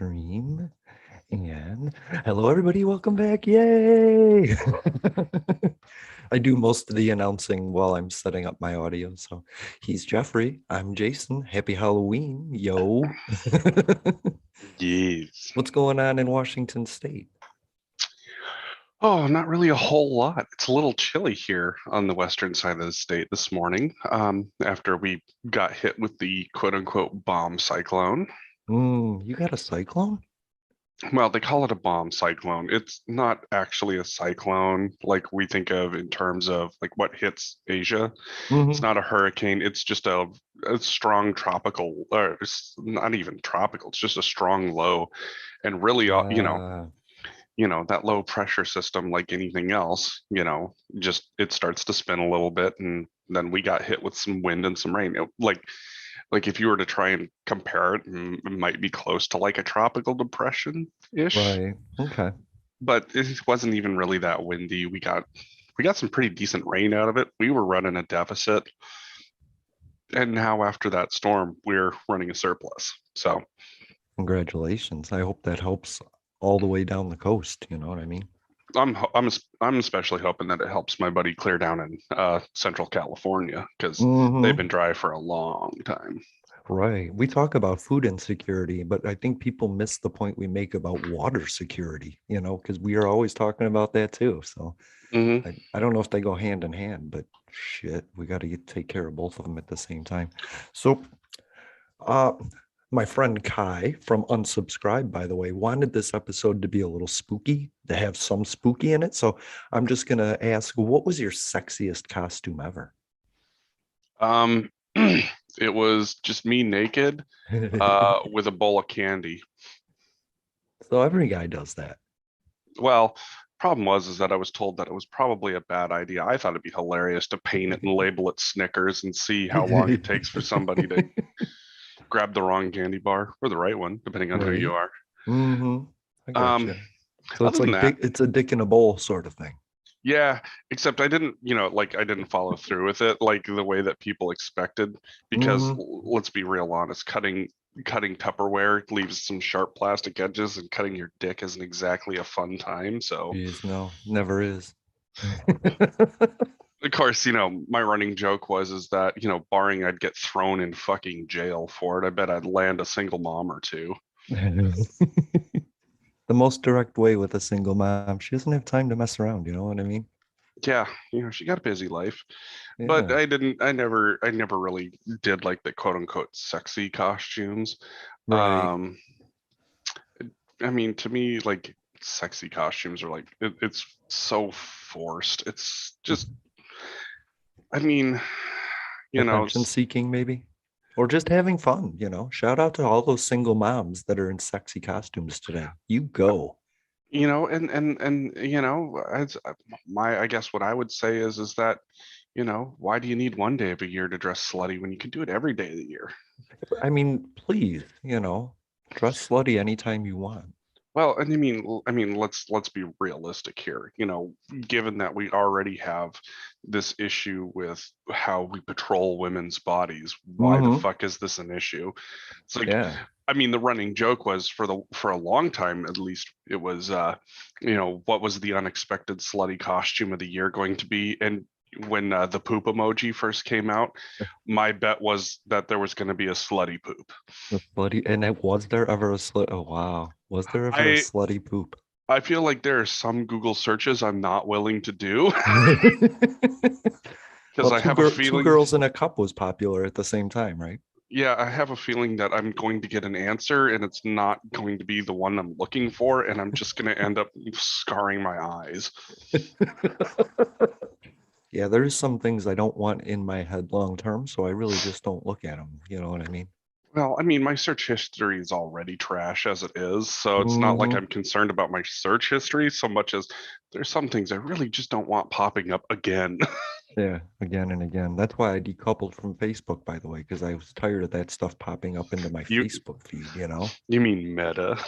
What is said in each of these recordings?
Stream. And hello, everybody. Welcome back. Yay. I do most of the announcing while I'm setting up my audio. So he's Jeffrey. I'm Jason. Happy Halloween. Yo. Yes. What's going on in Washington State? Oh, not really a whole lot. It's a little chilly here on the western side of the state this morning, after we got hit with the quote unquote bomb cyclone. You got a cyclone? Well, they call it a bomb cyclone. It's not actually a cyclone like we think of in terms of like what hits Asia. It's Mm-hmm. not a hurricane. It's just a strong tropical, or it's not even tropical. It's just a strong low. And really, Uh, that low pressure system, like anything else, just it starts to spin a little bit, and then we got hit with some wind and some rain. Like if you were to try and compare it, it might be close to like a tropical depression ish, right. Okay. but it wasn't even really that windy. We got some pretty decent rain out of it. We were running a deficit, and now after that storm, we're running a surplus. So Congratulations. I hope that helps all the way down the coast. You know what I mean? I'm especially hoping that it helps my buddy clear down in Central California because they've Mm-hmm. been dry for a long time. Right. We talk about food insecurity, but I think people miss the point we make about water security, because we are always talking about that too. So Hmm. I don't know if they go hand in hand, but shit, we got to take care of both of them at the same time. So, uh, my friend Kai from Unsubscribe, by the way, wanted this episode to be a little spooky, to have some spooky in it. So I'm just going to ask, what was your sexiest costume ever? Um, it was just me naked with a bowl of candy. So every guy does that. Well, problem was is that I was told that it was probably a bad idea. I thought it'd be hilarious to paint it and label it Snickers and see how long it takes for somebody to grab the wrong candy bar or the right one, depending on who Right. you are. Mm-hmm. I got Um, you. So it's Other than like that, it's a dick in a bowl sort of thing. yeah, except I didn't, like I didn't follow through with it like the way that people expected because Mm-hmm. let's be real honest, cutting Tupperware leaves some sharp plastic edges and cutting your dick isn't exactly a fun time. So, Jeez, no, never is. of course, my running joke was is that, barring I'd get thrown in fucking jail for it, I bet I'd land a single mom or two. The most direct way with a single mom. She doesn't have time to mess around, you know what I mean? Yeah, she got a busy life. But Yeah, I never really did like the quote unquote sexy costumes. right. Um, I mean, to me, like sexy costumes are like it's so forced. It's just, I mean, you know, Attention s- seeking, maybe. Or just having fun. Shout out to all those single moms that are in sexy costumes today. You go. as I guess what I would say is that, why do you need one day of a year to dress slutty when you can do it every day of the year? I mean, please, dress slutty anytime you want. Well, and I mean, let's be realistic here. Given that we already have this issue with how we patrol women's bodies, why the Mm-hmm. fuck is this an issue? It's like, Yeah. I mean, the running joke was for a long time, at least, it was, what was the unexpected slutty costume of the year going to be? And when the poop emoji first came out, my bet was that there was going to be a slutty poop. The slutty, and was there ever a slut? Oh wow, was there ever a I slutty poop? I feel like there are some Google searches I'm not willing to do because Well, I two have a girl, two feeling, girls in a cup was popular at the same time, right? yeah, I have a feeling that I'm going to get an answer and it's not going to be the one I'm looking for, and I'm just going to end up scarring my eyes. Yeah, there's some things I don't want in my head long term, so I really just don't look at them. You know what I mean? Well, I mean, my search history is already trash as it is, so it's not like Hmm. I'm concerned about my search history so much as there's some things I really just don't want popping up again. Yeah, again and again. That's why I decoupled from Facebook, by the way, because I was tired of that stuff popping up into my You Facebook feed. you mean meta?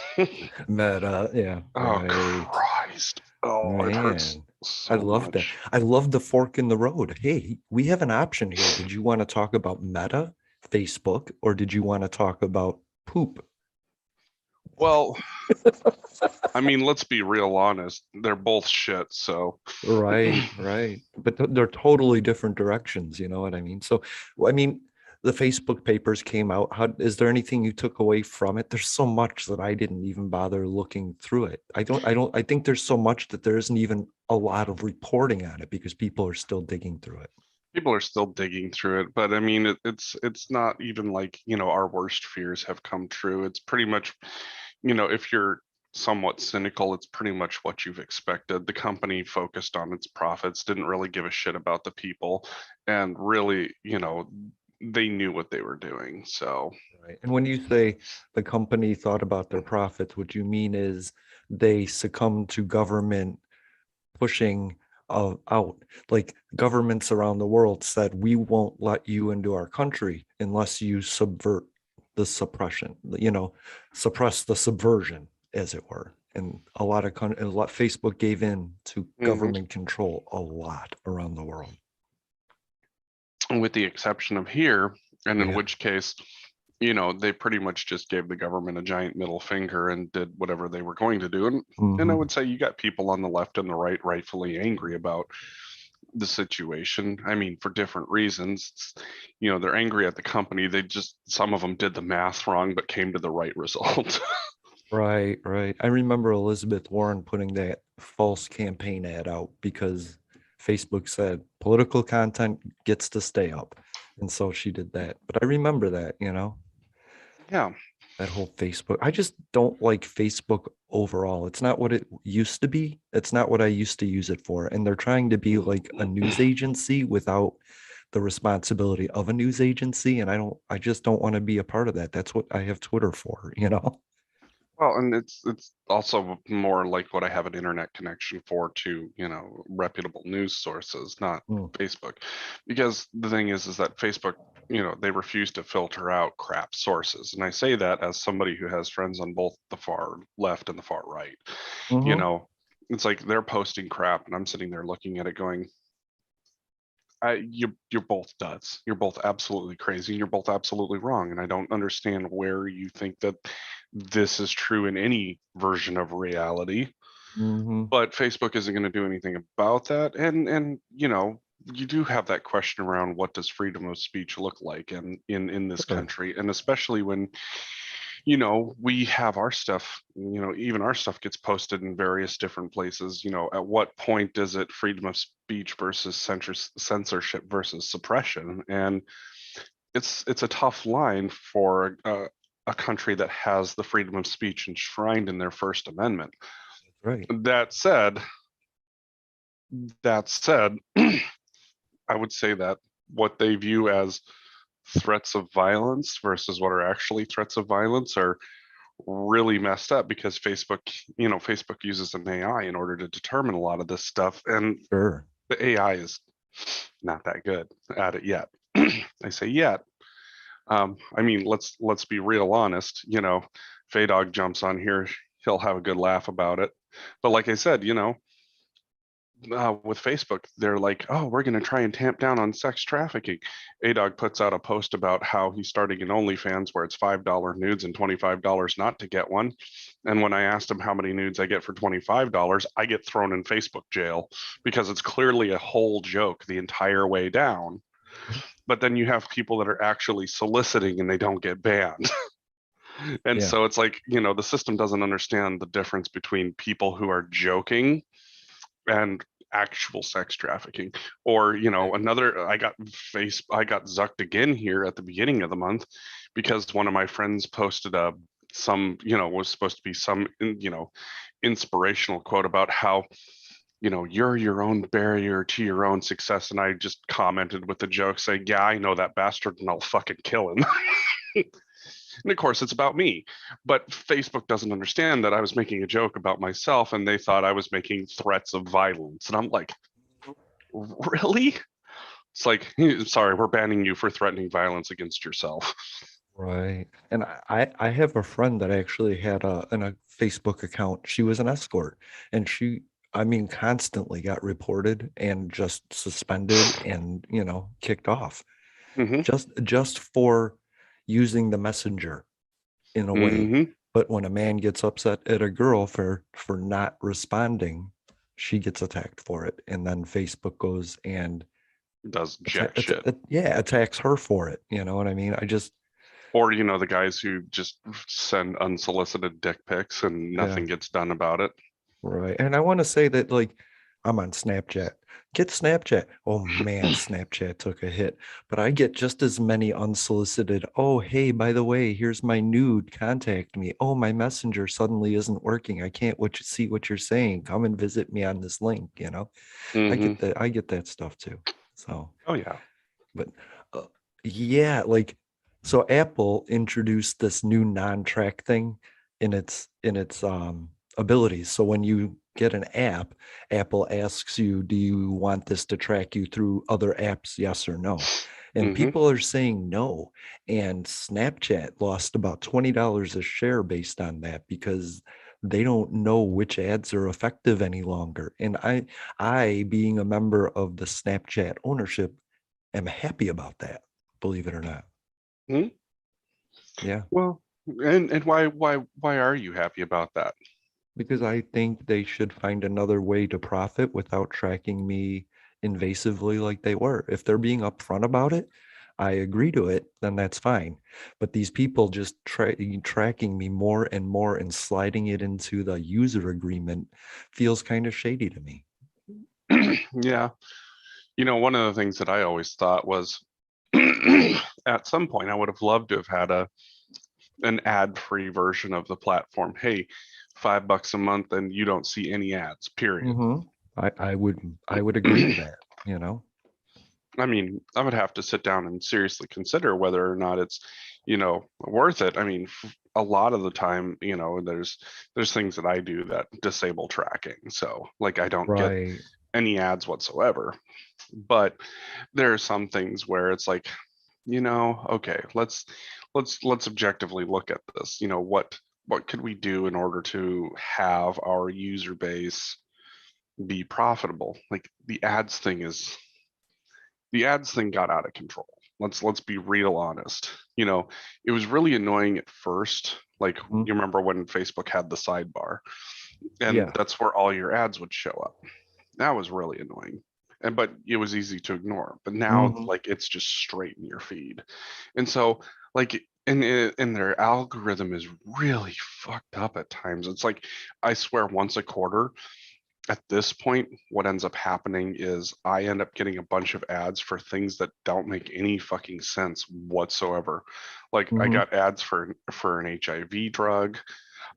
Meta, yeah, Oh right. Christ. Oh, it hurts Man, I so love that. much. I love the fork in the road. Hey, we have an option here. Did you want to talk about Meta, Facebook, or did you want to talk about poop? Well, I mean, let's be real honest. They're both shit. So, Right, right. But they're totally different directions, you know what I mean? So, I mean, the Facebook papers came out. How is there anything you took away from it? There's so much that I didn't even bother looking through it. I think there's so much that there isn't even a lot of reporting on it because people are still digging through it. people are still digging through it, but I mean, it's not even like, our worst fears have come true. It's pretty much, if you're somewhat cynical, it's pretty much what you've expected. The company focused on its profits, didn't really give a shit about the people, and really, they knew what they were doing. So, Right. And when you say the company thought about their profits, what you mean is they succumbed to government pushing out. Like governments around the world said, we won't let you into our country unless you subvert the suppression, suppress the subversion, as it were. And a lot Facebook gave in to mhm. government control a lot around the world. With the exception of here, and in Yeah. which case, they pretty much just gave the government a giant middle finger and did whatever they were going to do. And I Hmm. would say you got people on the left and the right rightfully angry about the situation. I mean, for different reasons. They're angry at the company. Some of them did the math wrong, but came to the right result. Right, right. I remember Elizabeth Warren putting that false campaign ad out because Facebook said political content gets to stay up. And so she did that. But I remember that, Yeah. that whole Facebook. I just don't like Facebook overall. It's not what it used to be. It's not what I used to use it for. And they're trying to be like a news agency without the responsibility of a news agency. And I just don't want to be a part of that. That's what I have Twitter for. Well, and it's also more like what I have an internet connection for to, reputable news sources, not Mm, Facebook. Because the thing is that Facebook, they refuse to filter out crap sources. And I say that as somebody who has friends on both the far left and the far right. You mhm. know, it's like they're posting crap and I'm sitting there looking at it going, you're both nuts. You're both absolutely crazy. You're both absolutely wrong. And I don't understand where you think that this is true in any version of reality. Mhm. But Facebook isn't going to do anything about that. And you do have that question around what does freedom of speech look like in this Sure. country, and especially when we have our stuff, even our stuff gets posted in various different places. At what point is it freedom of speech versus censorship versus suppression? And it's a tough line for a country that has the freedom of speech enshrined in their First Amendment. Right. That said, that said, I would say that what they view as threats of violence versus what are actually threats of violence are really messed up because Facebook uses an AI in order to determine a lot of this stuff, and Sure. the AI is not that good at it yet. I say yet. I mean, let's be real honest. Faydog jumps on here, he'll have a good laugh about it. But like I said, with Facebook, they're like, oh, we're going to try and tamp down on sex trafficking. ADOG puts out a post about how he's starting an OnlyFans where it's $5 nudes and $25 not to get one. And when I asked him how many nudes I get for $25, I get thrown in Facebook jail because it's clearly a whole joke the entire way down. But then you have people that are actually soliciting and they don't get banned. And Yeah. so it's like, the system doesn't understand the difference between people who are joking and actual sex trafficking. Or another, I got zucked again here at the beginning of the month because one of my friends posted some was supposed to be some inspirational quote about how you're your own barrier to your own success, and I just commented with the joke saying, yeah, I know that bastard and I'll fucking kill him. And of course, it's about me. But Facebook doesn't understand that I was making a joke about myself and they thought I was making threats of violence. And I'm like, really? It's like, sorry, we're banning you for threatening violence against yourself. Right. And I have a friend that actually had a Facebook account. She was an escort and I mean, constantly got reported and just suspended and, kicked off Hmm. just for using the messenger in a way. Hmm. But when a man gets upset at a girl for not responding, she gets attacked for it. And then Facebook goes and Does jack shit. attacks her for it. You know what I mean? I just, Or, the guys who just send unsolicited dick pics and yeah, nothing gets done about it. right. And I want to say that, like, I'm on Snapchat. Get Snapchat. Oh man, Snapchat took a hit. But I get just as many unsolicited. Oh, hey, by the way, here's my nude. Contact me. Oh, my messenger suddenly isn't working. I can't see what you're saying. Come and visit me on this link. I Hmm. get that. I get that stuff too. So, Oh, yeah. but uh, yeah, like, so Apple introduced this new non-track thing in its abilities. So when you get an app, Apple asks you, do you want this to track you through other apps, yes or no? And Hmm. people are saying no. And Snapchat lost about $20 a share based on that because they don't know which ads are effective any longer. And I being a member of the Snapchat ownership am happy about that, believe it or not. Hmm. Yeah, Well, and why are you happy about that? because I think they should find another way to profit without tracking me invasively like they were. If they're being upfront about it, I agree to it, then that's fine. But these people just tracking me more and more and sliding it into the user agreement feels kind of shady to me. Yeah. One of the things that I always thought was at some point I would have loved to have had an ad-free version of the platform. Hey, $5 a month and you don't see any ads, period. Hmm. I would agree to that, you know? I mean, I would have to sit down and seriously consider whether or not it's, worth it. I mean, a lot of the time, there's things that I do that disable tracking. So, like, I don't get Right. any ads whatsoever. But there are some things where it's like, okay, let's objectively look at this. What could we do in order to have our user base be profitable? Like the ads thing got out of control. Let's be real honest. It was really annoying at first. Like, Mhm. you remember when Facebook had the sidebar, and Yeah. that's where all your ads would show up. That was really annoying. But it was easy to ignore. But now, Mhm. like, it's just straight in your feed. And so, like, and their algorithm is really fucked up at times. It's like, I swear, once a quarter, at this point, what ends up happening is I end up getting a bunch of ads for things that don't make any fucking sense whatsoever. Like, I Mhm. got ads for an HIV drug.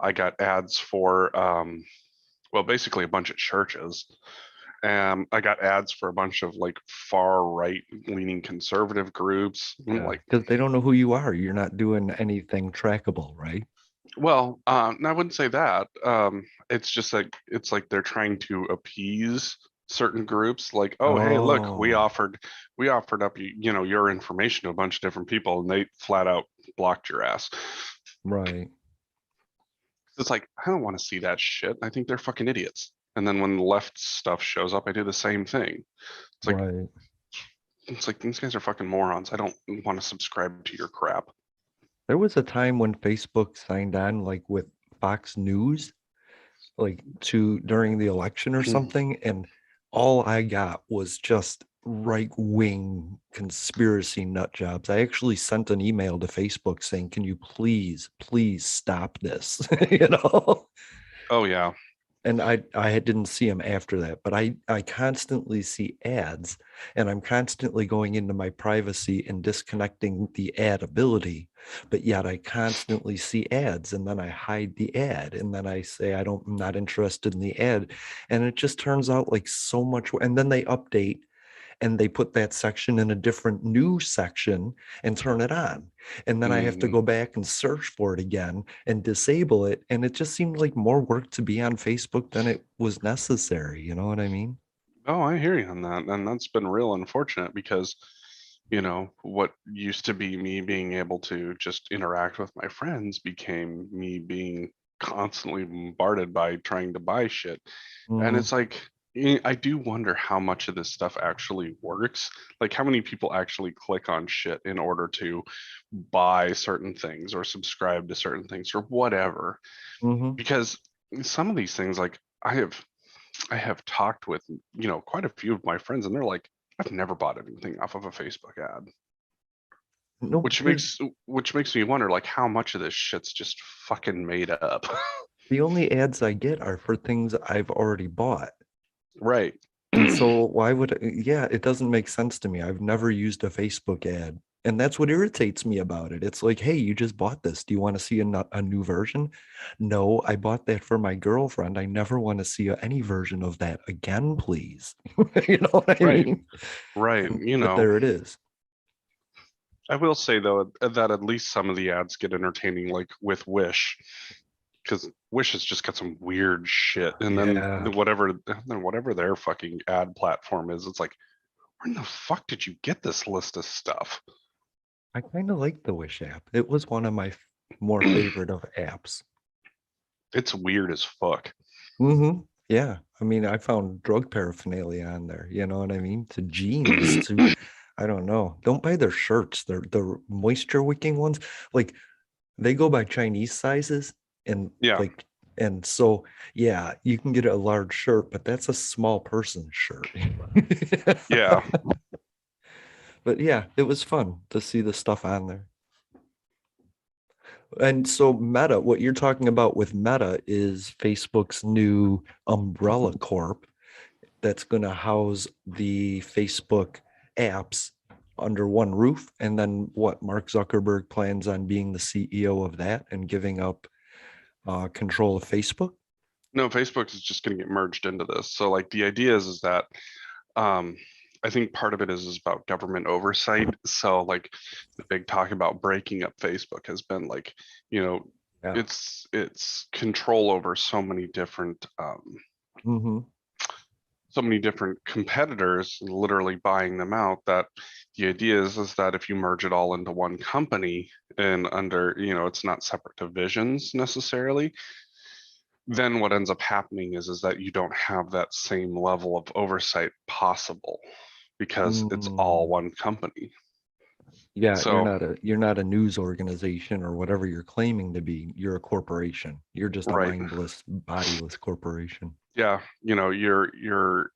I got ads for well, basically a bunch of churches. I got ads for a bunch of like far right leaning conservative groups. I'm Yeah, like, because they don't know who you are. You're not doing anything trackable, right? well, I wouldn't say that. It's just like they're trying to appease certain groups. Like, oh, hey, look, we Oh, offered up your information to a bunch of different people, and they flat out blocked your ass. right, It's like, I don't want to see that shit. I think they're fucking idiots. And then when the left stuff shows up, I do the same thing. It's like right. these guys are fucking morons. I don't want to subscribe to your crap. There was a time when Facebook signed on like with Fox News, like to during the election or something, and all I got was just right-wing conspiracy nut jobs. I actually sent an email to Facebook saying, "Can you please stop this?" You know? Oh yeah. And I didn't see them after that, but I constantly see ads, and I'm constantly going into my privacy and disconnecting the ad ability, but yet I constantly see ads, and then I hide the ad, and then I say I'm not interested in the ad, and it just turns out like so much. And then they update and they put that section in a different new section and turn it on. And then I have to Mm. go back and search for it again and disable it. And it just seemed like more work to be on Facebook than it was necessary. You know what I mean? Oh, I hear you on that. And that's been real unfortunate because, what used to be me being able to just interact with my friends became me being constantly bombarded by trying to buy shit. And Mhm. it's like, I do wonder how much of this stuff actually works. Like how many people actually click on shit in order to buy certain things or subscribe to certain things or whatever. Hmm. Because some of these things, like I have talked with, quite a few of my friends, and they're like, I've never bought anything off of a Facebook ad. No, Which because makes me wonder like how much of this shit's just fucking made up. the only ads I get are for things I've already bought. Right. And so why would yeah, it doesn't make sense to me. I've never used a Facebook ad. And that's what irritates me about it. It's like, hey, you just bought this. Do you want to see a new version? No, I bought that for my girlfriend. I never want to see any version of that again, please. You know what I Right. mean? Right. But there it is. I will say though that at least some of the ads get entertaining, like with Wish, because Wish has just got some weird shit. And then Yeah. whatever their fucking ad platform is, it's like, where in the fuck did you get this list of stuff? I kind of like the Wish app. It was one of my more favorite of apps. It's weird as fuck. Yeah. I mean, I found drug paraphernalia on there. You know what I mean? To jeans, to I don't know. Don't buy their shirts. They're the moisture wicking ones. Like they go by Chinese sizes and Yeah. like and so yeah, you can get a large shirt, but that's a small person shirt. Yeah. But yeah, it was fun to see the stuff on there. And so Meta, what you're talking about with Meta is Facebook's new umbrella corp that's going to house the Facebook apps under one roof. And then what Mark Zuckerberg plans on being the CEO of that and giving up control of Facebook. No, Facebook is just going to get merged into this. So like the idea is that um I think part of it is about government oversight. So like the big talk about breaking up Facebook has been like, you know, Yeah. it's control over Mm-hmm. so many different competitors, literally buying them out. That the idea is that if you merge it all into one company and under, it's not separate divisions necessarily, then what ends up happening is that you don't have that same level of oversight possible because it's all Mm. one company. Yeah, So you're not a news organization or whatever you're claiming to be. You're a corporation. You're just a right, mindless, bodiless corporation. yeah, you're you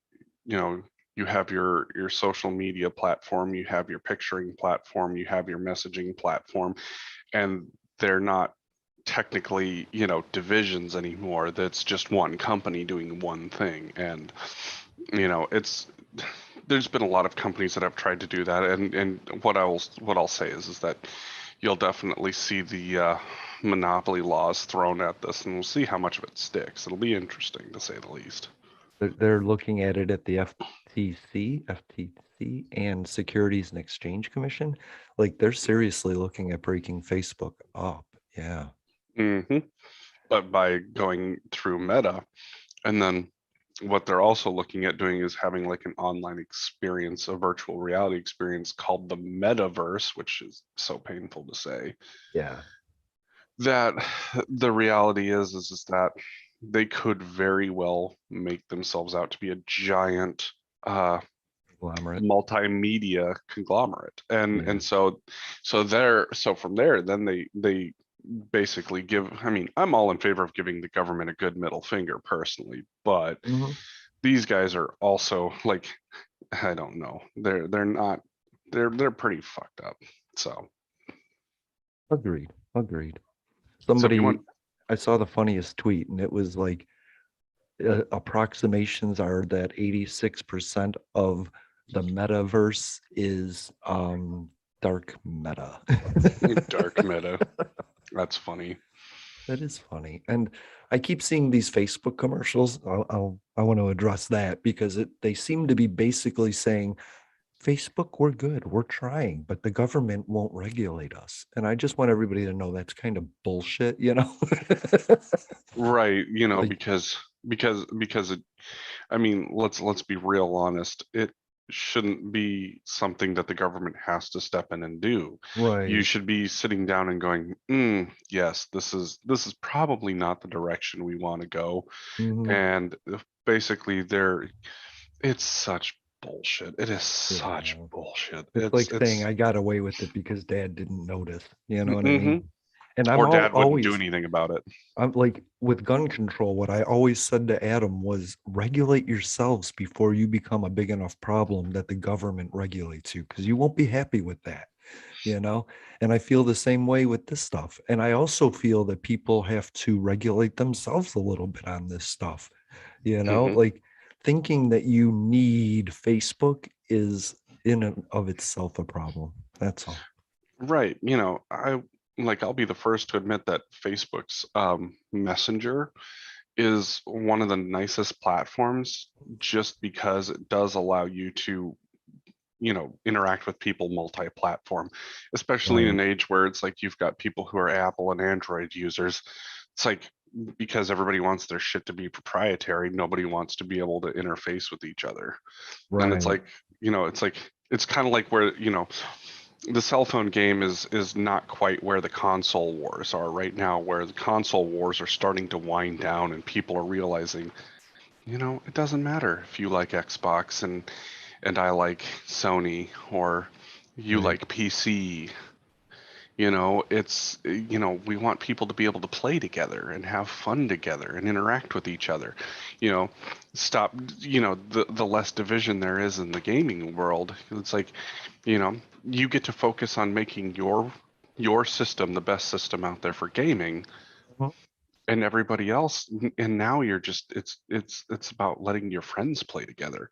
know you have your social media platform, you have your picturing platform, you have your messaging platform, and they're not technically divisions anymore. That's just one company doing one thing. And it's there's been a lot of companies that have tried to do that, and what I'll say is that you'll definitely see the monopoly laws thrown at this, and we'll see how much of it sticks. It'll be interesting to say the least. They're looking at it at the FTC and Securities and Exchange Commission. Like they're seriously looking at breaking Facebook up. Yeah. hmm But by going through Meta, and then what they're also looking at doing is having like an online experience, a virtual reality experience called the metaverse, which is so painful to say. Yeah. That the reality is that they could very well make themselves out to be a giant Conglomerate. multimedia conglomerate. and Yeah. and so so from there, then they basically give, I mean, I'm all in favor of giving the government a good middle finger personally, but Mhm. these guys are also like, I don't know, they're not, they're pretty fucked up. So Agreed. Agreed. if you want, Somebody, I saw the funniest tweet, and it was like approximations are that 86% of the metaverse is dark meta. dark meta, that's funny. That is funny. And I keep seeing these Facebook commercials. I want to address that because they seem to be basically saying, Facebook, we're good, we're trying, but the government won't regulate us. And I just want everybody to know that's kind of bullshit, you know? Right, Like, because it, I mean, let's be real honest. shouldn't be something that the government has to step in and do. You Right. should be sitting down and going, yes, this is probably not the direction we want to go. Hmm. And basically it's such bullshit. It is such Yeah. bullshit. It's like saying It's I got away with it because dad didn't notice. You know what I hmm mean? And or dad wouldn't do always, anything about it. I'm like with gun control, what I always said to Adam was regulate yourselves before you become a big enough problem that the government regulates you, because you won't be happy with that, you know? And I feel the same way with this stuff. And I also feel that people have to regulate themselves a little bit on this stuff, Hmm. like thinking that you need Facebook is in and of itself a problem. That's all. Right. I'll be the first to admit that Facebook's Messenger is one of the nicest platforms just because it does allow you to, interact with people multi-platform, especially in Right. an age where it's like you've got people who are Apple and Android users. It's like because everybody wants their shit to be proprietary, nobody wants to be able to interface with each other. And it's Right. like, it's kind of like where, the cell phone game is not quite where the console wars are right now, where the console wars are starting to wind down and people are realizing, it doesn't matter if you like Xbox and I like Sony, or you Right. like PC. We want people to be able to play together and have fun together and interact with each other. You know, stop, the less division there is in the gaming world. It's like, you get to focus on making your system the best system out there for gaming, Mhm. and everybody else, and now you're just it's about letting your friends play together.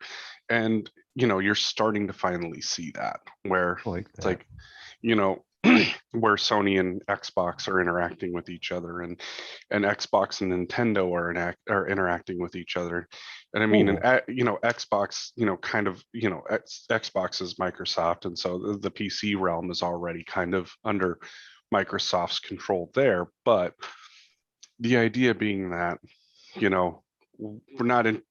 And you're starting to finally see that where I like it's that. like, you know where Sony and Xbox are interacting with each other, and Xbox and Nintendo are interacting with each other. And I mean, Cool. Xbox, kind of, Xbox is Microsoft, and so the PC realm is already kind of under Microsoft's control there. But the idea being that, you know, we're not in,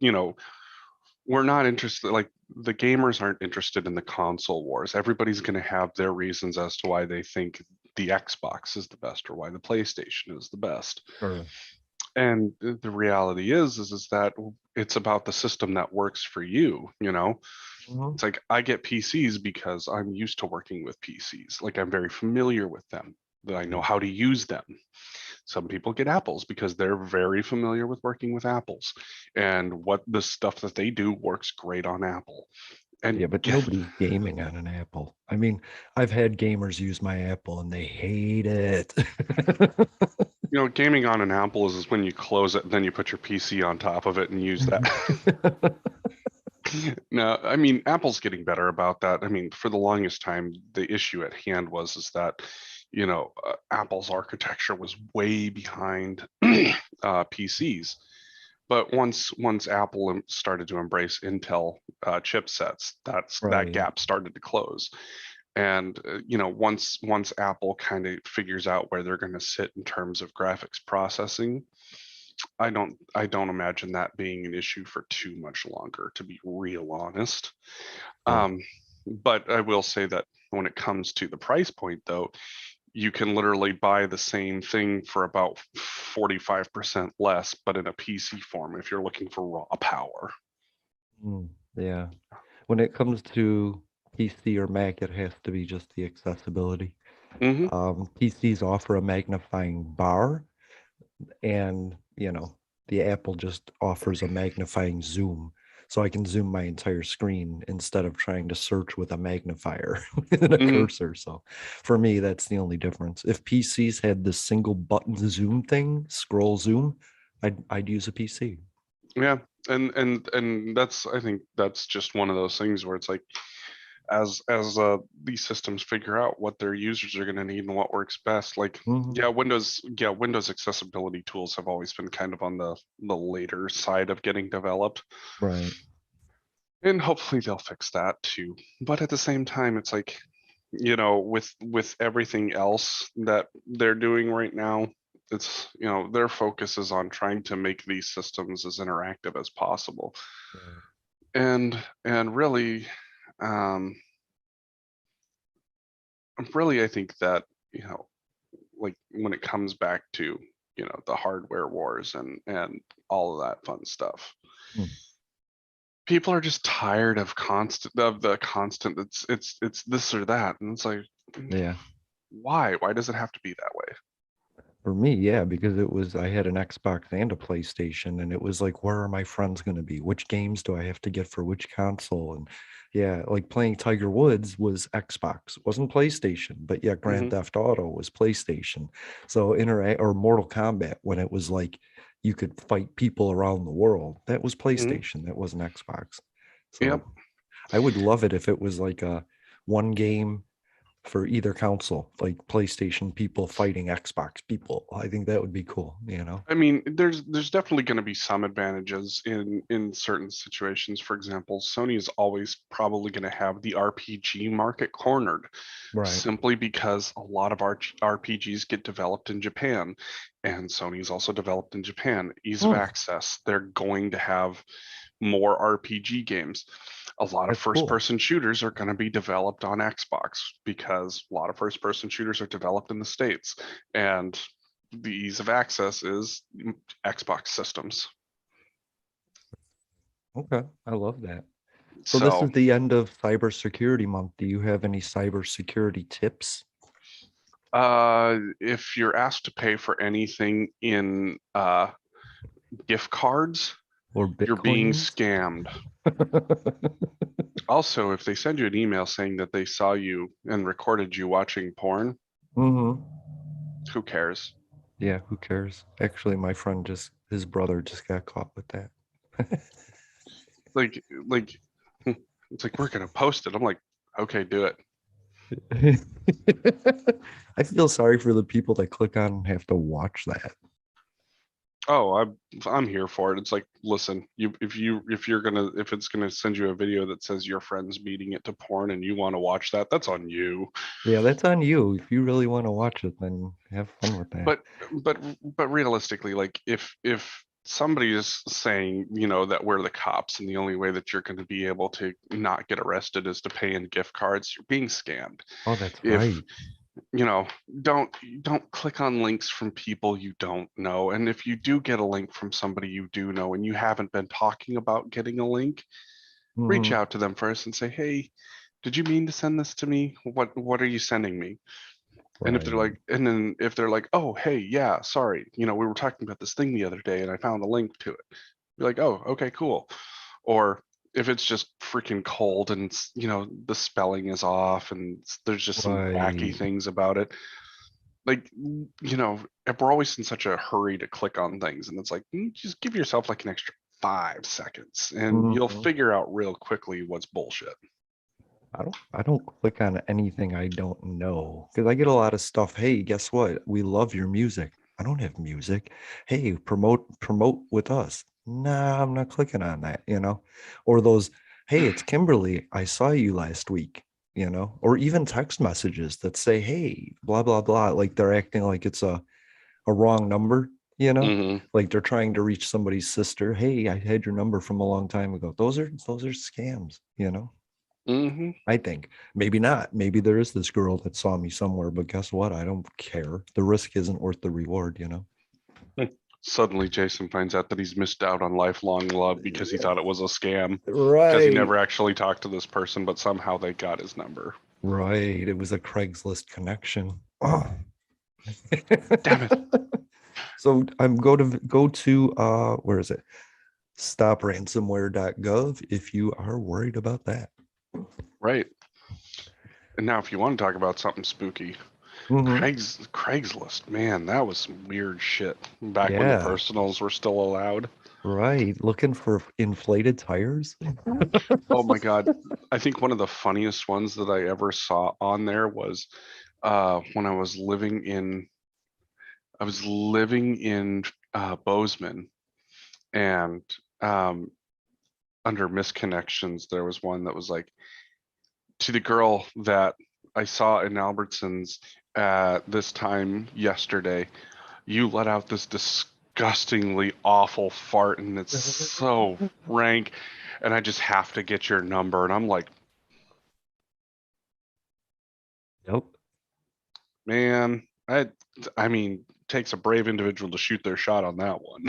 we're not interested, like the gamers aren't interested in the console wars. Everybody's going to have their reasons as to why they think the Xbox is the best or why the PlayStation is the best. Sure. And the reality is that it's about the system that works for you. Mhm. It's like I get PCs because I'm used to working with PCs. Like I'm very familiar with them, that I know Right. how to use them. Some people get Apples because they're very familiar with working with Apples, and what the stuff that they do works great on Apple. And Yeah, but nobody's gaming on an Apple. I mean, I've had gamers use my Apple and they hate it. gaming on an Apple is when you close it, then you put your PC on top of it and use that. No, I mean, Apple's getting better about that. I mean, for the longest time, the issue at hand was that, Apple's architecture was way behind PCs. But once Apple started to embrace Intel chipsets, that Right. gap started to close. And once Apple kind of figures out where they're going to sit in terms of graphics processing, I don't imagine that being an issue for too much longer, to be real honest. Sure. Um, but I will say that when it comes to the price point, though, you can literally buy the same thing for about 45% less, but in a PC form if you're looking for raw power. Mm, yeah. When it comes to PC or Mac, it has to be just the accessibility. Hmm. PCs offer a magnifying bar, and the Apple just offers a magnifying zoom, so I can zoom my entire screen instead of trying to search with a magnifier and a Hmm. cursor. So for me, that's the only difference. If PCs had this single button zoom thing, scroll zoom, I'd use a PC. Yeah, and that's, I think that's just one of those things where it's like, as these systems figure out what their users are going to need and what works best, like, Mhm. Windows accessibility tools have always been kind of on the later side of getting developed, Right. and hopefully they'll fix that too. But at the same time, it's like, with everything else that they're doing right now, it's, their focus is on trying to make these systems as interactive as possible. Right. And really, Um, really, I think that, like when it comes back to, the hardware wars and all of that fun stuff, Hmm. people are just tired of the constant. It's this or that, and it's like, Yeah. why does it have to be that way? For me, yeah, because I had an Xbox and a PlayStation, and it was like, where are my friends going to be? Which games do I have to get for which console? And yeah, like playing Tiger Woods was Xbox, it wasn't PlayStation, but yeah, Grand Hmm. Theft Auto was PlayStation. So interact or Mortal Kombat when it was like you could fight people around the world, that was Hmm. PlayStation, that wasn't Xbox. Yep. So I would love it if it was like a one game for either console, like PlayStation people fighting Xbox people. I think that would be cool, you know? I mean, there's definitely going to be some advantages in certain situations. For example, Sony is always probably going to have the RPG market cornered, Right. simply because a lot of our RPGs get developed in Japan, and Sony's also developed in Japan. Ease of Hmm, access. They're going to have more RPG games. A lot of that's first cool. person shooters are going to be developed on Xbox because a lot of first person shooters are developed in the States. And the ease of access is Xbox systems. Okay. I love that. So this So is the end of cybersecurity month. Do you have any cybersecurity tips if you're asked to pay for anything in gift cards, or you're being Bitcoins? scammed. Also, if they send you an email saying that they saw you and recorded you watching porn, Hmm. who cares? Yeah, who cares? Actually, my friend his brother just got caught with that. Like it's like we're gonna post it. I'm like, okay, do it. I feel sorry for the people that click on and have to watch that. Oh, I'm here for it. It's like, listen, if it's gonna send you a video that says your friend's beating it to porn and you want to watch that, that's on you. Yeah, that's on you. If you really want to watch it, then have fun with that. But but but realistically, like if somebody is saying, that we're the cops and the only way that you're going to be able to not get arrested is to pay in gift cards, you're being scammed. Oh, that's If right. you know don't click on links from people you don't know, and if you do get a link from somebody you do know and you haven't been talking about getting a link, reach Hmm. out to them first and say, hey, did you mean to send this to me? What are you sending me? And Right. if they're like, oh, hey, yeah, sorry, we were talking about this thing the other day and I found a link to it. Be like, oh, okay, cool. Or if it's just freaking cold and the spelling is off and there's just some wacky Right. things about it, like, if we're always in such a hurry to click on things, and it's like, just give yourself like an extra 5 seconds and you'll Hmm. figure out real quickly what's bullshit. I don't click on anything I don't know because I get a lot of stuff. Hey, guess what? We love your music. I don't have music. Hey, promote with us. Nah, I'm not clicking on that, you know? Or those, hey, it's Kimberly. I saw you last week, you know? Or even text messages that say, hey, blah, blah, blah. Like they're acting like it's a wrong number, you know? Hmm. Like they're trying to reach somebody's sister. Hey, I had your number from a long time ago. Those are scams, you know? Hmm. I think maybe not. Maybe there is this girl that saw me somewhere, but guess what? I don't care. The risk isn't worth the reward, you know? Suddenly, Jason finds out that he's missed out on lifelong love because he thought it was a scam, because he Right. never actually talked to this person, but somehow they got his number. Right. It was a Craigslist connection. Oh. Damn it. So I'm go to where is it? Stopransomware.gov if you are worried about that. Right. And now, if you want to talk about something spooky, Hmm. Craigslist, man, that was some weird shit back when the Yeah, personals were still allowed. right. Looking for inflated tires. Oh my God. I think one of the funniest ones that I ever saw on there was when I was living in Bozeman, and um, under misconnections, there was one that was like, to the girl that I saw in Albertsons at this time yesterday, you let out this disgustingly awful fart and it's so rank, and I just have to get your number. And I'm like, Yep. Man, I mean, takes a brave individual to shoot their shot on that one.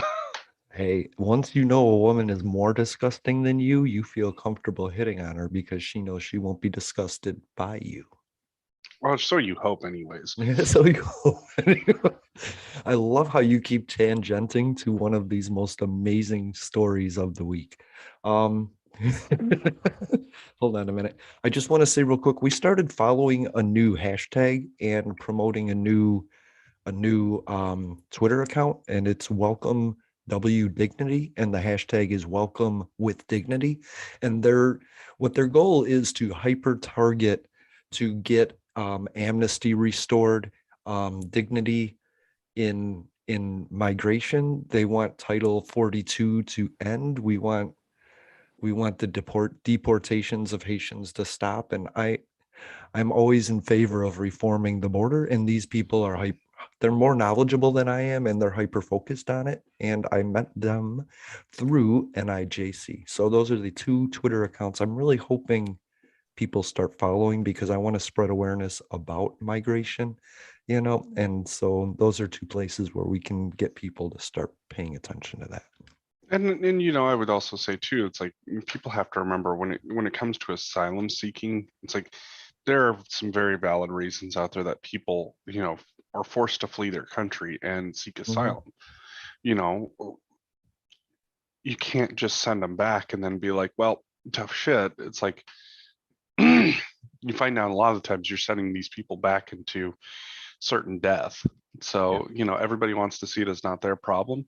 Hey, once you know a woman is more disgusting than you feel comfortable hitting on her because she knows she won't be disgusted by you. Well, so you hope, anyways. Yeah, so you I love how you keep tangenting to one of these most amazing stories of the week. Um, hold on a minute. I just want to say real quick, we started following a new hashtag and promoting a new Twitter account, and it's welcome W Dignity, and the hashtag is welcome with dignity. And what their goal is to hyper target to get amnesty restored, dignity in migration. They want Title 42 to end. We want the deportations of Haitians to stop. And I'm always in favor of reforming the border, and these people are they're more knowledgeable than I am, and they're hyper focused on it. And I met them through NIJC. So those are the two Twitter accounts I'm really hoping people start following, because I want to spread awareness about migration, and so those are two places where we can get people to start paying attention to that. And I would also say too, it's like people have to remember when it comes to asylum seeking, it's like there are some very valid reasons out there that people, are forced to flee their country and seek Mhm. asylum. You know, you can't just send them back and then be like, well, tough shit. It's like you find out a lot of the times you're sending these people back into certain death. Yeah. So, everybody wants to see it as not their problem.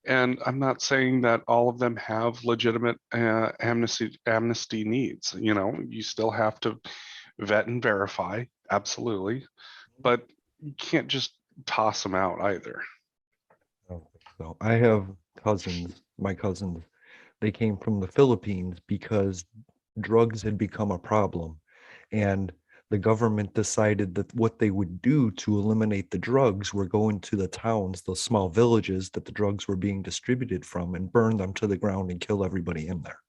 And I'm not saying that all of them have legitimate amnesty needs. You still have to vet and verify, absolutely, but you can't just toss them out either. So I have my cousins, they came from the Philippines because drugs had become a problem. And the government decided that what they would do to eliminate the drugs were go into the towns, the small villages that the drugs were being distributed from, and burn them to the ground and kill everybody in there,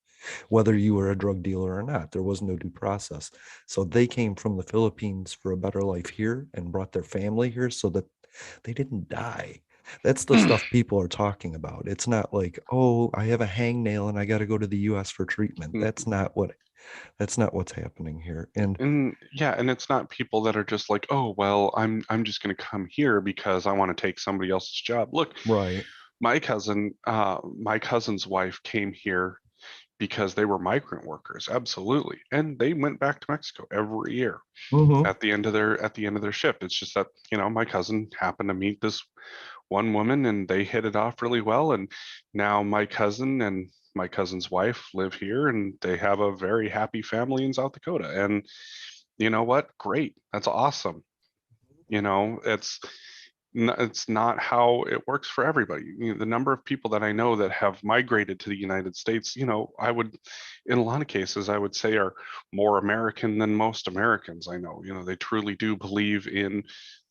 whether you were a drug dealer or not. There was no due process. So they came from the Philippines for a better life here and brought their family here so that they didn't die. That's the stuff people are talking about. It's not like, oh, I have a hangnail and I got to go to the US for treatment. That's not what's happening here. And And yeah, and it's not people that are just like, oh, well, I'm just going to come here because I want to take somebody else's job. Look, right. my cousin's wife came here because they were migrant workers, absolutely, and they went back to Mexico every year Hmm. at the end of their shift. It's just that my cousin happened to meet this one woman and they hit it off really well, and now my cousin and my cousin's wife live here and they have a very happy family in South Dakota. And you know what? Great. That's awesome. It's not how it works for everybody. The number of people that I know that have migrated to the United States, I would, in a lot of cases, I would say are more American than most Americans I know. They truly do believe in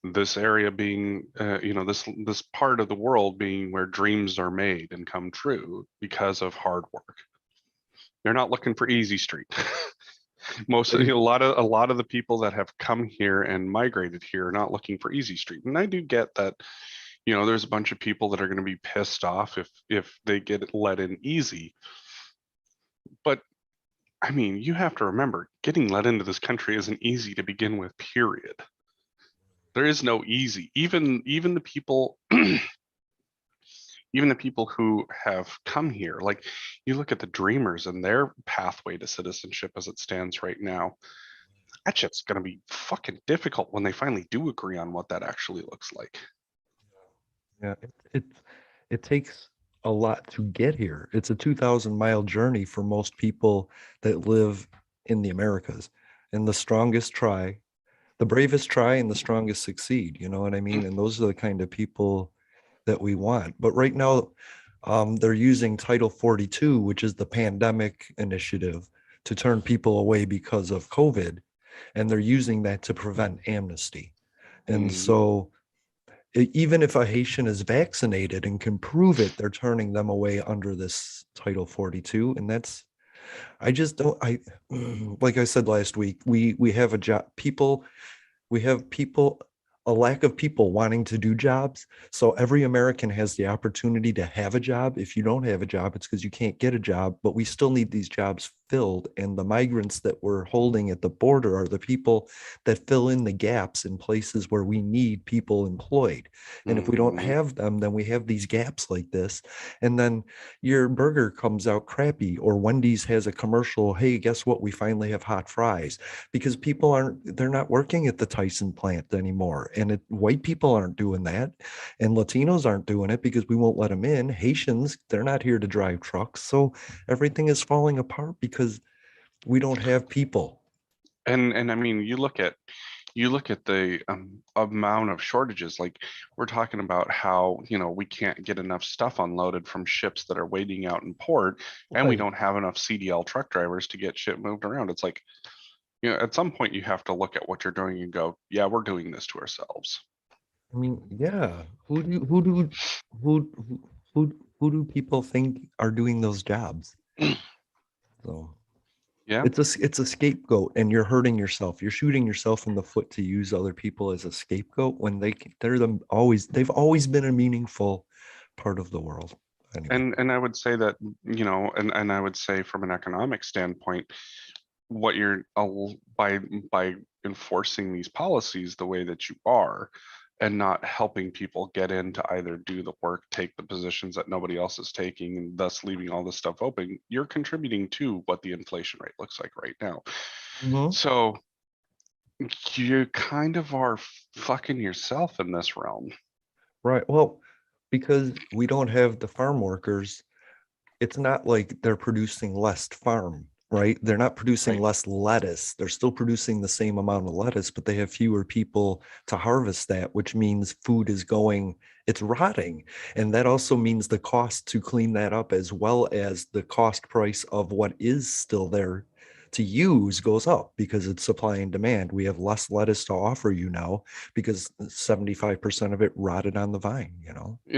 this area being, this part of the world being where dreams are made and come true because of hard work. They're not looking for easy street. Most They, a lot of the people that have come here and migrated here are not looking for easy street. And I do get that, there's a bunch of people that are going to be pissed off if they get let in easy. But I mean, you have to remember, getting let into this country isn't easy to begin with, period. There is no easy. Even the people even the people who have come here, like you look at the dreamers and their pathway to citizenship as it stands right now, that shit's going to be fucking difficult when they finally do agree on what that actually looks like. yeah, it takes a lot to get here. It's a 2,000-mile journey for most people that live in the Americas. And the bravest try and the strongest succeed. You know what I Mm, mean? And those are the kind of people that we want. But right now, they're using Title 42, which is the pandemic initiative, to turn people away because of COVID. And they're using that to prevent amnesty. And mm, so even if a Haitian is vaccinated and can prove it, they're turning them away under this Title 42. And I just don't, like I said last week, we have a job. People We have people, a lack of people wanting to do jobs. So every American has the opportunity to have a job. If you don't have a job, it's because you can't get a job, but we still need these jobs filled. And the migrants that we're holding at the border are the people that fill in the gaps in places where we need people employed. And if we don't Mhm. have them, then we have these gaps like this. And then your burger comes out crappy, or Wendy's has a commercial, hey, guess what? We finally have hot fries, because people aren't, they're not working at the Tyson plant anymore. And white people aren't doing that. And Latinos aren't doing it because we won't let them in. Haitians, they're not here to drive trucks. So everything is falling apart because we don't have people. And I mean, you look at the amount of shortages. Like we're talking about how, we can't get enough stuff unloaded from ships that are waiting out in port, and we Right. don't have enough CDL truck drivers to get shit moved around. It's like, at some point you have to look at what you're doing and go, yeah, we're doing this to ourselves. I mean, yeah. Who do people think are doing those jobs? So Yeah. it's a scapegoat, and you're hurting yourself. You're shooting yourself in the foot to use other people as a scapegoat when they've always been a meaningful part of the world. Anyway. And I would say that, and I would say from an economic standpoint, what you're by enforcing these policies the way that you are, and not helping people get in to either do the work, take the positions that nobody else is taking, and thus leaving all this stuff open, you're contributing to what the inflation rate looks like right now. Mhm. So you kind of are fucking yourself in this realm. Right. Well, because we don't have the farm workers, it's not like they're producing less farm, right? They're not producing Right. less lettuce. They're still producing the same amount of lettuce, but they have fewer people to harvest that, which means food is going, it's rotting. And that also means the cost to clean that up, as well as the cost price of what is still there to use, goes up because it's supply and demand. We have less lettuce to offer you now because 75% of it rotted on the vine. We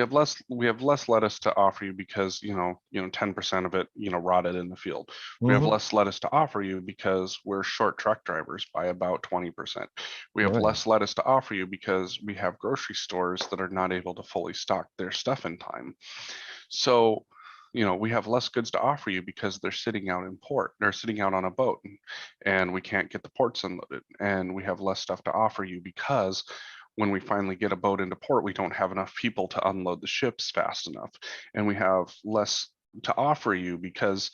have less lettuce to offer you because 10% of it rotted in the field. We have Mhm. less lettuce to offer you because we're short truck drivers by about 20%. We have Right. less lettuce to offer you because we have grocery stores that are not able to fully stock their stuff in time. So we have less goods to offer you because they're sitting out in port, they're sitting out on a boat, and we can't get the ports unloaded. And we have less stuff to offer you because when we finally get a boat into port, we don't have enough people to unload the ships fast enough. And we have less to offer you because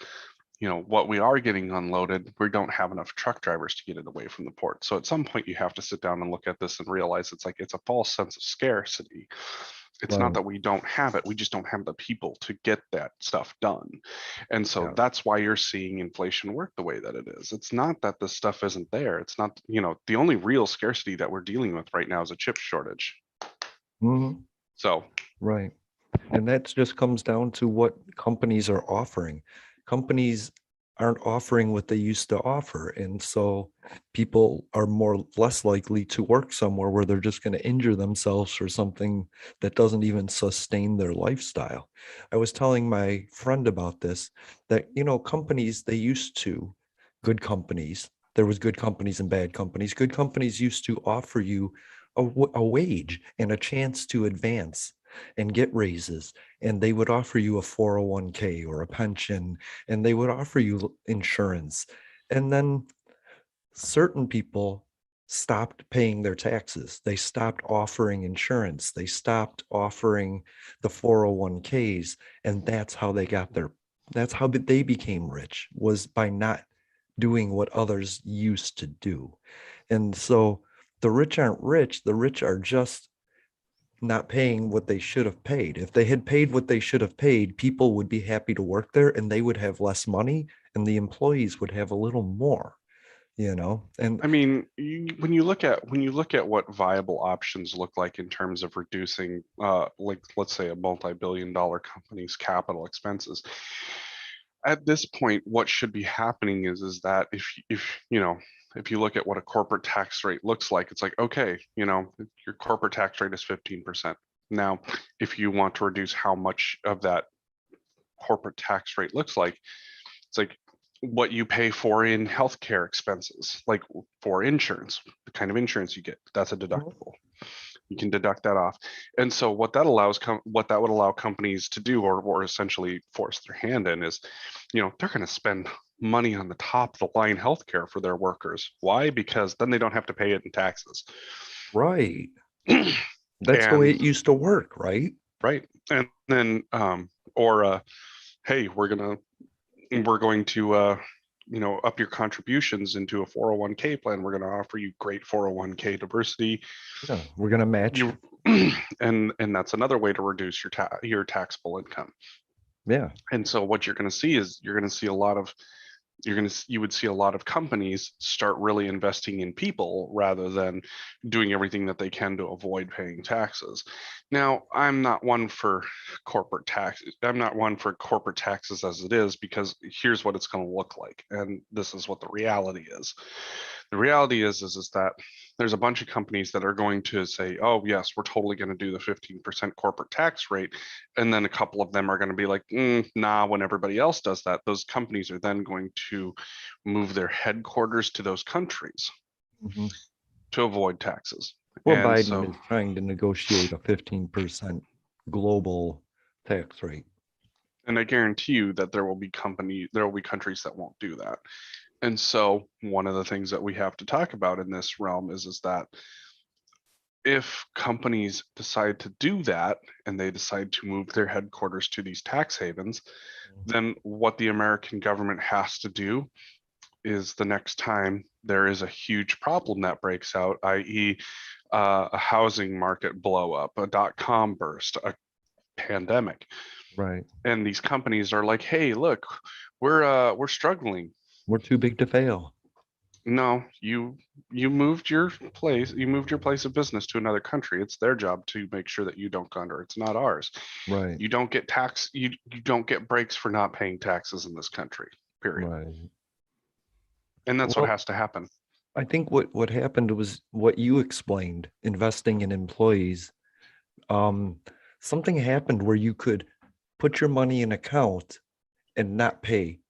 what we are getting unloaded, we don't have enough truck drivers to get it away from the port. So at some point you have to sit down and look at this and realize it's a false sense of scarcity. It's not Right. that we don't have it, we just don't have the people to get that stuff done. And so Yeah. that's why you're seeing inflation work the way that it is. It's not that the stuff isn't there. It's not, the only real scarcity that we're dealing with right now is a chip shortage. Mhm. So Right. And that just comes down to what companies are offering. Companies aren't offering what they used to offer. And so people are less likely to work somewhere where they're just going to injure themselves for something that doesn't even sustain their lifestyle. I was telling my friend about this, that, companies, good companies, there was good companies and bad companies. Good companies used to offer you a wage and a chance to advance and get raises, and they would offer you a 401k or a pension, and they would offer you insurance. And then certain people stopped paying their taxes. They stopped offering insurance. They stopped offering the 401ks. And that's how they became rich, was by not doing what others used to do. And so the rich aren't rich. The rich are just not paying what they should have paid. If they had paid what they should have paid, people would be happy to work there, and they would have less money, and the employees would have a little more. And I mean, when you look at what viable options look like in terms of reducing, like let's say a multi-billion-dollar company's capital expenses, at this point, what should be happening is that if you look at what a corporate tax rate looks like, it's like, okay, your corporate tax rate is 15%. Now, if you want to reduce how much of that corporate tax rate looks like, it's like, what you pay for in healthcare expenses, like for insurance, the kind of insurance you get, that's a deductible. You can deduct that off. And so what that would allow companies to do, or essentially force their hand in, is, they're going to spend money on the top of the line healthcare for their workers. Why? Because then they don't have to pay it in taxes. Right. That's the way And it used to work, right? right. And then or hey, we're going to up your contributions into a 401k plan. We're going to offer you great 401k diversity. Yeah, we're gonna match. You and that's another way to reduce your taxable income. Yeah. And so what you're going to see is you would see a lot of companies start really investing in people rather than doing everything that they can to avoid paying taxes. Now, I'm not one for corporate taxes. I'm not one for corporate taxes as it is, because here's what it's going to look like. And this is what the reality is. The reality is that there's a bunch of companies that are going to say, oh, yes, we're totally going to do the 15% corporate tax rate. And then a couple of them are going to be like, nah, when everybody else does that. Those companies are then going to move their headquarters to those countries Mhm. to avoid taxes. Well, And Biden so, is trying to negotiate a 15% global tax rate. and I guarantee you that there will be countries that won't do that. And so one of the things that we have to talk about in this realm is that if companies decide to do that and they decide to move their headquarters to these tax havens, then what the American government has to do is, the next time there is a huge problem that breaks out, i.e., a housing market blow up, a dot-com burst, a pandemic, Right. and these companies are like, "Hey, look, we're struggling." We're too big to fail. No, you moved your place of business to another country. It's their job to make sure that you don't go under. It's not ours. Right. You don't get breaks for not paying taxes in this country, period. Right. And that's what Well, has to happen. I think what happened was what you explained, investing in employees. Um, Something happened where you could put your money in account and not pay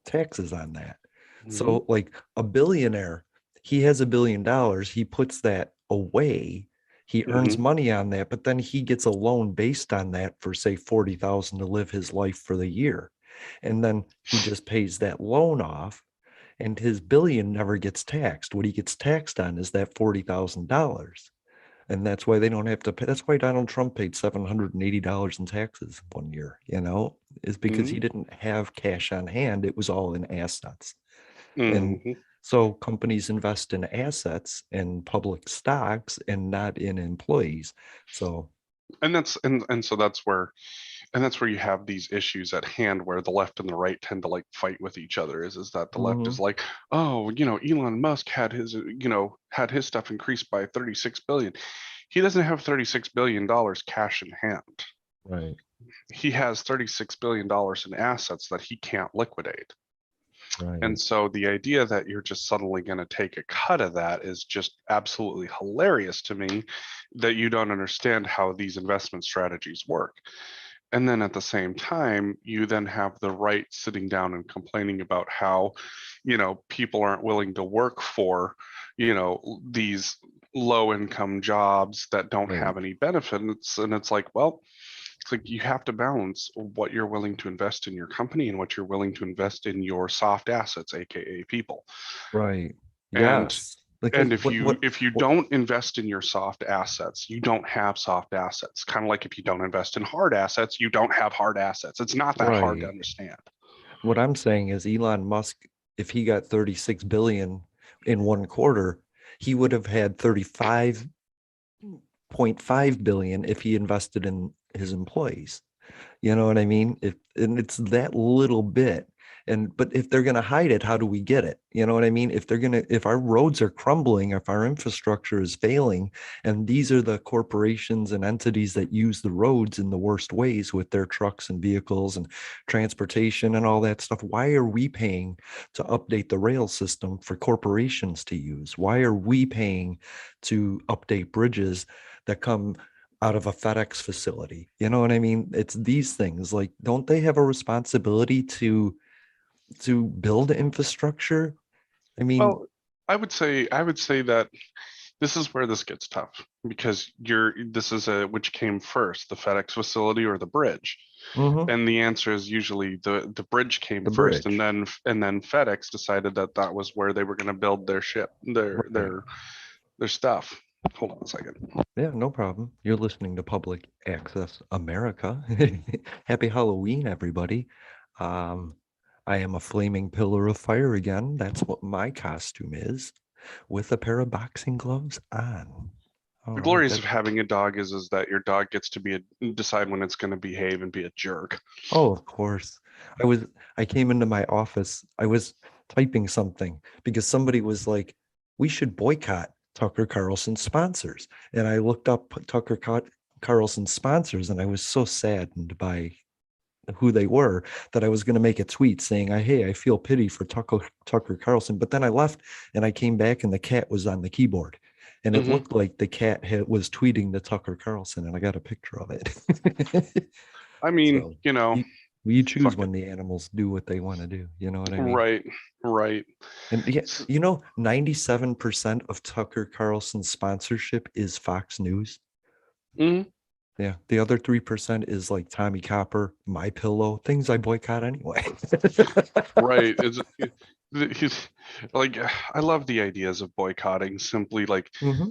taxes on that. Mhm. So like a billionaire, he has $1 billion, he puts that away, he earns Mhm. money on that, but then he gets a loan based on that for say 40,000 to live his life for the year. And then he just pays that loan off and his billion never gets taxed. What he gets taxed on is that $40,000. And that's why they don't have to pay. That's why Donald Trump paid $780 in taxes one year, is because he Mhm. didn't have cash on hand. It was all in assets. And Mhm. so companies invest in assets and public stocks and not in employees. So, And so that's where you have these issues at hand, where the left and the right tend to like fight with each other. Is that the left is mhm, like, oh, Elon Musk had his stuff increased by 36 billion. He doesn't have 36 billion dollars cash in hand. right, He has 36 billion dollars in assets that he can't liquidate. And right, so the idea that you're just suddenly going to take a cut of that is just absolutely hilarious to me, that you don't understand how these investment strategies work. And then at the same time, you then have the right sitting down and complaining about how, people aren't willing to work for, these low income jobs that don't right, have any benefits. And it's like, well, it's like you have to balance what you're willing to invest in your company and what you're willing to invest in your soft assets, aka people. right. And Yes. Like and if you what, don't invest in your soft assets, you don't have soft assets. Kind of like if you don't invest in hard assets, you don't have hard assets. It's not that hard to right. understand. What I'm saying is Elon Musk, if he got 36 billion in one quarter, he would have had 35.5 billion if he invested in his employees. You know what I mean? And it's that little bit. But if they're going to hide it, how do we get it? You know what I mean? If our roads are crumbling, if our infrastructure is failing, and these are the corporations and entities that use the roads in the worst ways with their trucks and vehicles and transportation and all that stuff, why are we paying to update the rail system for corporations to use? Why are we paying to update bridges that come out of a FedEx facility? You know what I mean? It's these things. Like, don't they have a responsibility to to build infrastructure. I mean, Well, I would say that this is where this gets tough because this is a which came first, the FedEx facility or the bridge? mhm, And the answer is usually the bridge came the first, bridge, and then FedEx decided that that was where they were going to build their ship, right? their stuff. Hold on a second. Yeah, no problem. You're listening to Public Access America. Happy Halloween, everybody. Um, I am a flaming pillar of fire again. That's what my costume is, with a pair of boxing gloves on. All The right, glories that. of having a dog is that your dog gets to decide when it's going to behave and be a jerk. Oh, of course. I was. I came into my office. I was typing something because somebody was like, "We should boycott Tucker Carlson sponsors," and I looked up Carlson sponsors, and I was so saddened by who they were that I was going to make a tweet saying, "Hey, I feel pity for Tucker Carlson." But then I left and I came back and the cat was on the keyboard. And it Hmm. looked like the cat was tweeting to Tucker Carlson, and I got a picture of it. I mean, So you know, you choose fuck it. when the animals do what they want to do. You know what I mean? Right, right. And yeah, 97% of Tucker Carlson's sponsorship is Fox News. Mhm. Yeah, the other 3% is like Tommy Copper, My Pillow, things I boycott anyway. Right. He's like I love the ideas of boycotting. Simply like Hmm.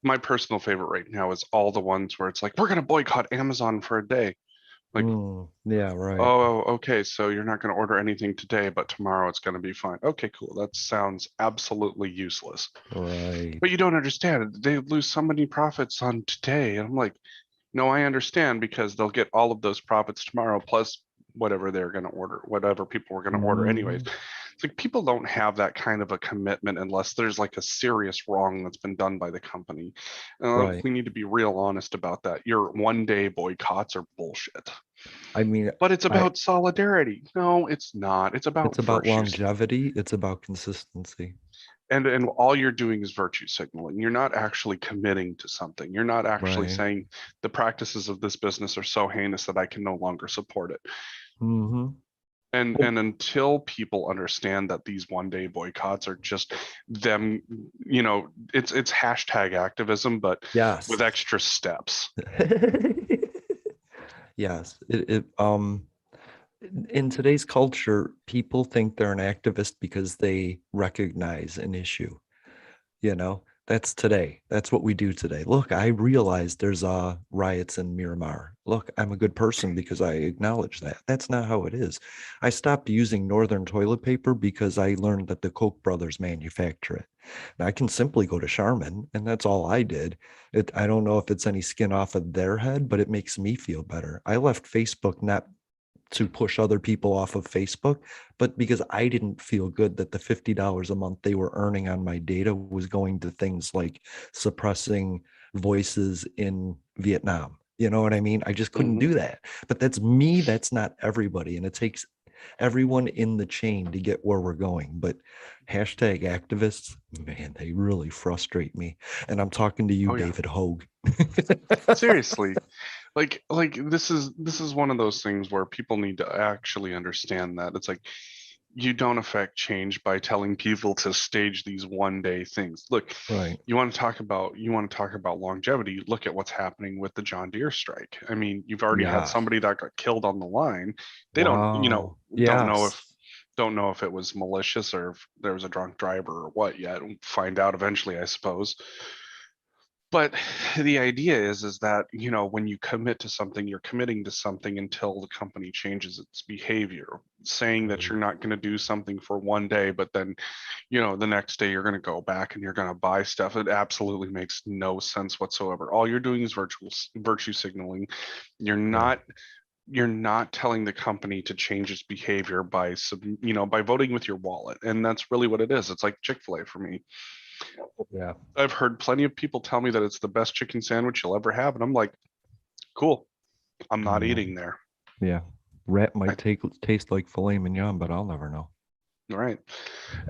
my personal favorite right now is all the ones where it's like we're gonna boycott Amazon for a day. Like, Yeah, right, oh, okay, so you're not gonna order anything today, but tomorrow it's gonna be fine. Okay, cool. That sounds absolutely useless. right. But you don't understand. They lose so many profits on today. And I'm like, no, I understand because they'll get all of those profits tomorrow plus whatever they're going to order, whatever people were going to order anyways. Mhm. It's like people don't have that kind of a commitment unless there's like a serious wrong that's been done by the company. Right. We need to be real honest about that. Your one day boycotts are bullshit. I mean, But it's I about solidarity. No, it's not. It's it's about about virtues. longevity, it's about consistency. And all you're doing is virtue signaling. You're not actually committing to something. You're not actually Right. saying the practices of this business are so heinous that I can no longer support it. Hmm. And until people understand that these one day boycotts are just them, it's hashtag activism, but Yes. with extra steps. Yes. In today's culture, people think they're an activist because they recognize an issue. That's today. That's what we do today. Look, I realize there's riots in Miramar. Look, I'm a good person because I acknowledge that. That's not how it is. I stopped using Northern toilet paper because I learned that the Koch brothers manufacture it. Now I can simply go to Charmin, and that's all I did. I don't know if it's any skin off of their head, but it makes me feel better. I left Facebook not to push other people off of Facebook, but because I didn't feel good that the $50 a month they were earning on my data was going to things like suppressing voices in Vietnam. You know what I mean? I just couldn't Hmm. do that. But that's me, that's not everybody. And it takes everyone in the chain to get where we're going. But hashtag activists, man, they really frustrate me. And I'm talking to you, Oh yeah, David Hogue. seriously. Like this is one of those things where people need to actually understand that it's like you don't affect change by telling people to stage these one day things. Look, Right. you want to talk about longevity, look at what's happening with the John Deere strike. I mean, you've already had Yes. somebody that got killed on the line. They don't, Wow. don't know if Yes. don't know if it was malicious or if there was a drunk driver or what yet. We'll find out eventually, I suppose. But the idea is that when you commit to something, you're committing to something until the company changes its behavior. Saying that you're Right. not going to do something for one day, but then the next day you're going to go back and you're going to buy stuff, it absolutely makes no sense whatsoever. All you're doing is virtue signaling. you're Right. not you're not telling the company to change its behavior by voting with your wallet, and that's really what it is. It's like Chick-fil-A for me. Yeah. I've heard plenty of people tell me that it's the best chicken sandwich you'll ever have, and I'm like, cool. I'm not Yeah. eating there. Yeah. Rat I, might taste like filet mignon, but I'll never know. right.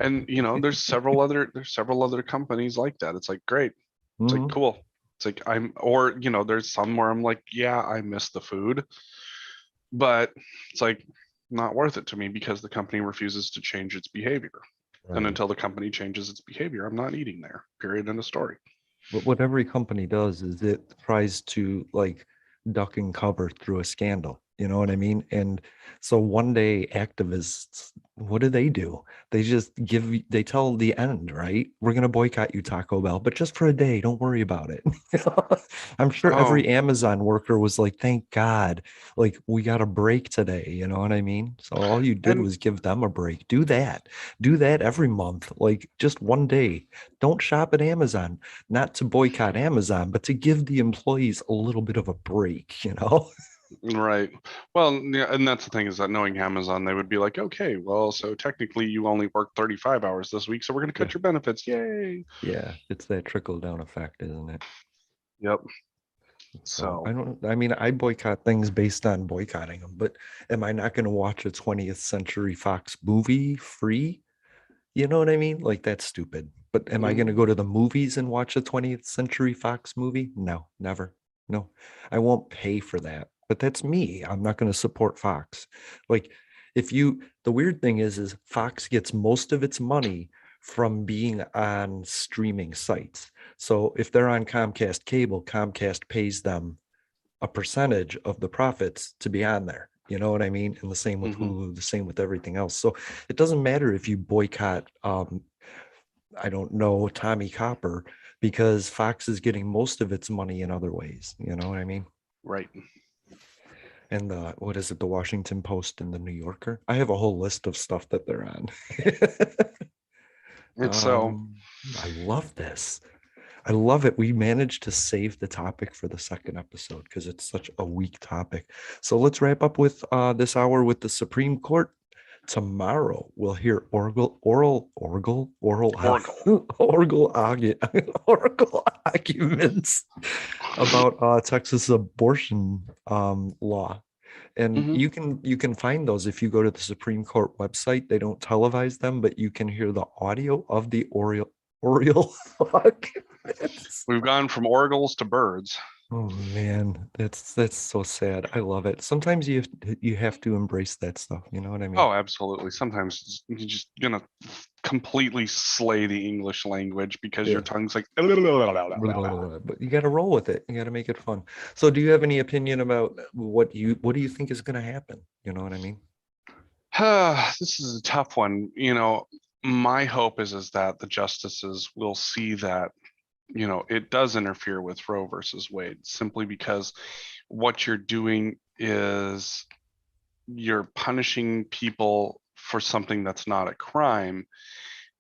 And there's several other companies like that. It's like great. It's like Hmm. cool. It's like there's some where I'm like, yeah, I miss the food, but it's like not worth it to me because the company refuses to change its behavior. And Right. until the company changes its behavior, I'm not eating there. Period. End of story. But what every company does is it tries to like duck and cover through a scandal. You know what I mean? And so one day activists, what do? They tell the end, right? We're going to boycott you, Taco Bell, but just for a day. Don't worry about it. I'm sure Oh, every Amazon worker was like, thank God, like we got a break today. You know what I mean? So all you did and was give them a break. Do that. Do that every month, like just one day. Don't shop at Amazon, not to boycott Amazon, but to give the employees a little bit of a break, you know? right. Well, yeah, and that's the thing is that knowing Amazon, they would be like, okay, well, so technically you only worked 35 hours this week, so we're going to Yeah. cut your benefits. Yay. Yeah, it's that trickle down effect, isn't it? Yep. So So, I mean, I boycott things based on boycotting them, but am I not going to watch a 20th Century Fox movie free? You know what I mean? Like that's stupid. But am I going to mm, go to the movies and watch a 20th Century Fox movie? No, never. No, I won't pay for that. But that's me. I'm not going to support Fox. Like the weird thing is Fox gets most of its money from being on streaming sites. So if they're on Comcast cable, Comcast pays them a percentage of the profits to be on there. You know what I mean? And the same with mhm, Hulu, the same with everything else. So it doesn't matter if you boycott, I don't know, Tommy Copper, because Fox is getting most of its money in other ways. You know what I mean? right. And what is it, the Washington Post and the New Yorker? I have a whole list of stuff that they're on. It's so, I love this. I love it. We managed to save the topic for the second episode because it's such a weak topic. So let's wrap up with this hour with the Supreme Court. Tomorrow we'll hear Oracle. oracle arguments about Texas abortion law. And Hmm. you can find those if you go to the Supreme Court website. They don't televise them, but you can hear the audio of the Oriole arguments. We've gone from oracles to birds. Oh man, that's so sad. I love it. Sometimes you have to embrace that stuff. You know what I mean? Oh, absolutely. Sometimes you're just gonna completely slay the English language because your Yeah. tongue's like. But you got to roll with it. You got to make it fun. So, do you have any opinion about what do you think is going to happen? You know what I mean? This is a tough one. My hope is that the justices will see that it does interfere with Roe versus Wade simply because what you're doing is you're punishing people for something that's not a crime,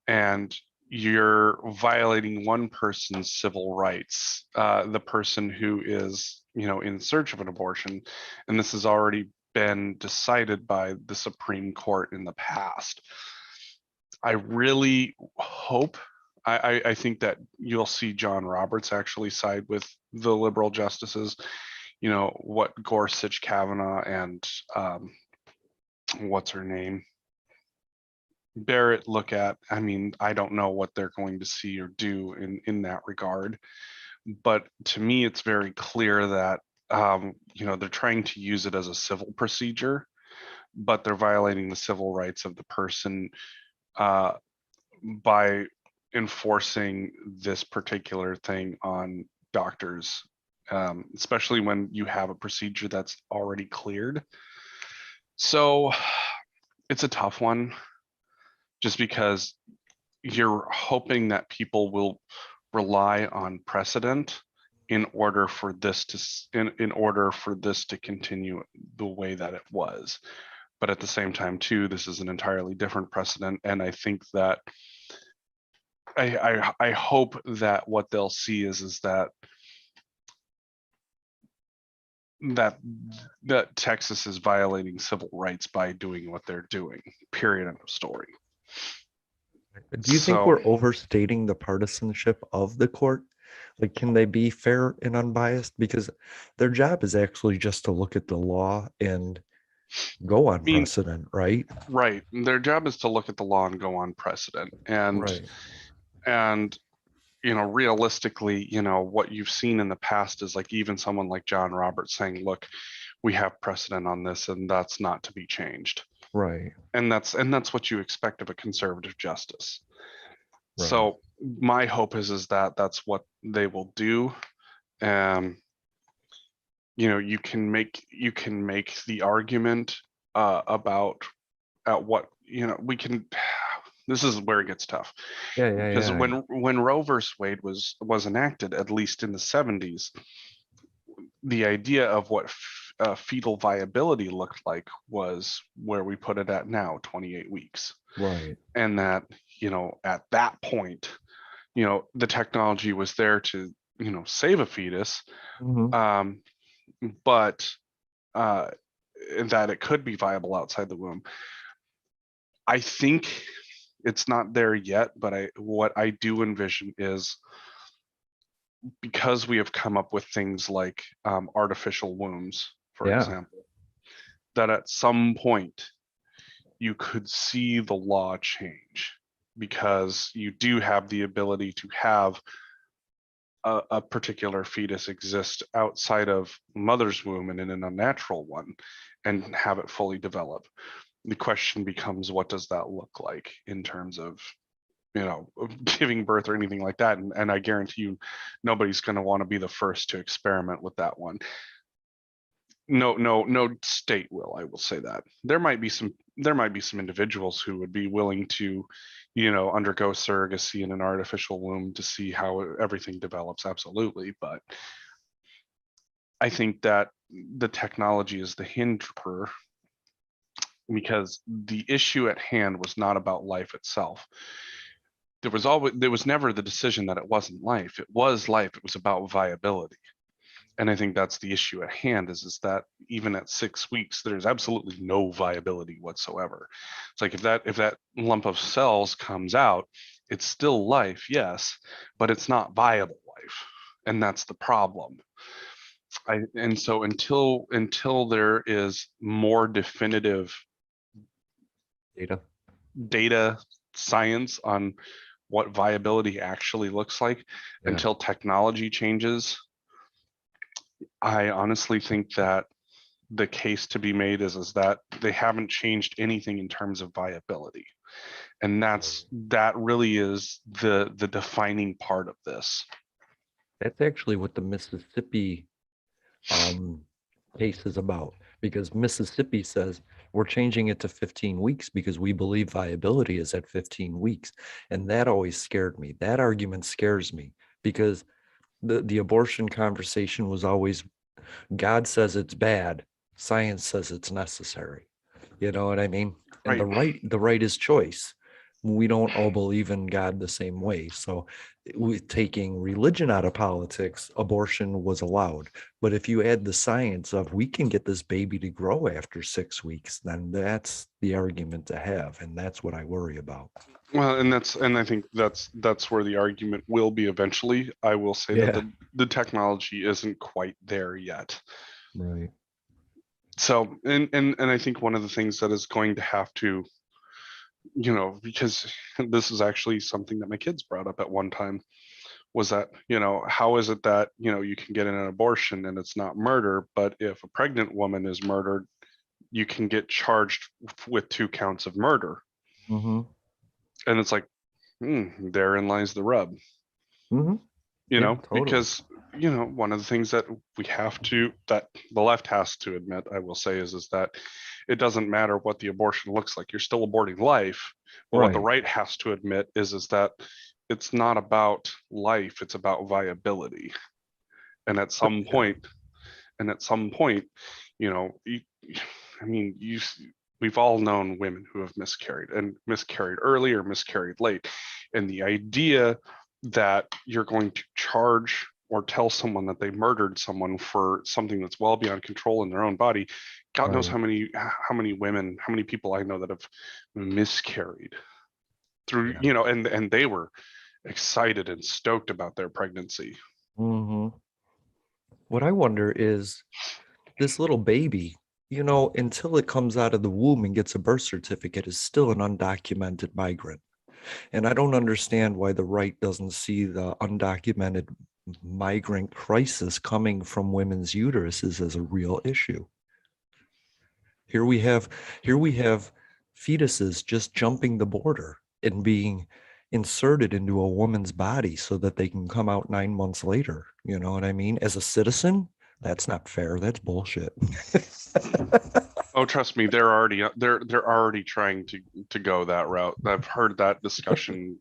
and you're violating one person's civil rights, the person who is in search of an abortion, and this has already been decided by the Supreme Court in the past. I really hope, I think that you'll see John Roberts actually side with the liberal justices. What Gorsuch, Kavanaugh, and what's her name, Barrett look at. I mean, I don't know what they're going to see or do in that regard, but to me, it's very clear that they're trying to use it as a civil procedure, but they're violating the civil rights of the person uh, by enforcing this particular thing on doctors, especially when you have a procedure that's already cleared. So it's a tough one just because you're hoping that people will rely on precedent in order for this to continue the way that it was. But at the same time too, this is an entirely different precedent, and I think that I hope that what they'll see is that that Texas is violating civil rights by doing what they're doing. Period. End of story. Do you think So we're overstating the partisanship of the court? Like, can they be fair and unbiased? Because their job is actually just to look at the law and go I on mean, precedent, right? right. Their job is to look at the law and go on precedent. Right. And realistically, what you've seen in the past is like even someone like John Roberts saying, look, we have precedent on this and that's not to be changed. Right. And that's what you expect of a conservative justice. Right. So my hope is that that's what they will do. Um, you can make the argument about at what we can. This is where it gets tough, Yeah. Yeah. because Yeah. when Roe versus Wade was enacted, at least in the 70s, the idea of what fetal viability looked like was where we put it at now, 28 weeks. Right. And that, at that point, the technology was there to, save a fetus, Hmm. um, but uh, that it could be viable outside the womb. I think it's not there yet, but what I do envision is, because we have come up with things like artificial wombs, for Yeah. example, that at some point you could see the law change, because you do have the ability to have a particular fetus exist outside of mother's womb and in an unnatural one and have it fully develop. The question becomes, what does that look like in terms of giving birth or anything like that? And I guarantee you nobody's going to want to be the first to experiment with that one. No state will. I will say that there might be some individuals who would be willing to undergo surrogacy in an artificial womb to see how everything develops, absolutely. But I think that the technology is the hindrance, because the issue at hand was not about life itself. There was never the decision that it wasn't life. It was life. It was about viability. And I think that's the issue at hand, is that even at 6 weeks, there's absolutely no viability whatsoever. It's like, if that lump of cells comes out, it's still life, yes, but it's not viable life. And that's the problem. And so until there is more definitive Data. data science on what viability actually looks like, Yeah. until technology changes, I honestly think that the case to be made is that they haven't changed anything in terms of viability. And that really is the defining part of this. That's actually what the Mississippi um, case is about, because Mississippi says we're changing it to 15 weeks because we believe viability is at 15 weeks. And that always scared me. That argument scares me, because the abortion conversation was always, God says it's bad, science says it's necessary. You know what I mean? And Right. the right is choice. We don't all believe in God the same way. So with taking religion out of politics, abortion was allowed. But if you add the science of, we can get this baby to grow after 6 weeks, then that's the argument to have. And that's what I worry about. Well, and I think that's where the argument will be eventually. I will say that Yeah. the technology isn't quite there yet. Right. So, and I think one of the things that is going to have to, because this is actually something that my kids brought up at one time, was that, how is it that, you can get an abortion and it's not murder, but if a pregnant woman is murdered, you can get charged with 2 counts of murder? Mm-hmm. And it's like, therein lies the rub. Mm-hmm. Yeah, totally. Because one of the things that that the left has to admit, I will say, is that it doesn't matter what the abortion looks like, you're still aborting life. But what the Right. right has to admit is that it's not about life, it's about viability. And at some Yeah. point, you know you, I mean, we've all known women who have miscarried, and miscarried early or miscarried late. And the idea that you're going to charge or tell someone that they murdered someone for something that's well beyond control in their own body, God knows Right. how many women, how many people I know that have miscarried through, Yeah. and they were excited and stoked about their pregnancy. Mm-hmm. What I wonder is, this little baby, until it comes out of the womb and gets a birth certificate, is still an undocumented migrant. And I don't understand why the right doesn't see the undocumented migrant crisis coming from women's uteruses as a real issue. Here we have fetuses just jumping the border and being inserted into a woman's body so that they can come out 9 months later. You know what I mean? As a citizen, that's not fair. That's bullshit. Oh, trust me, they're already trying to go that route. I've heard that discussion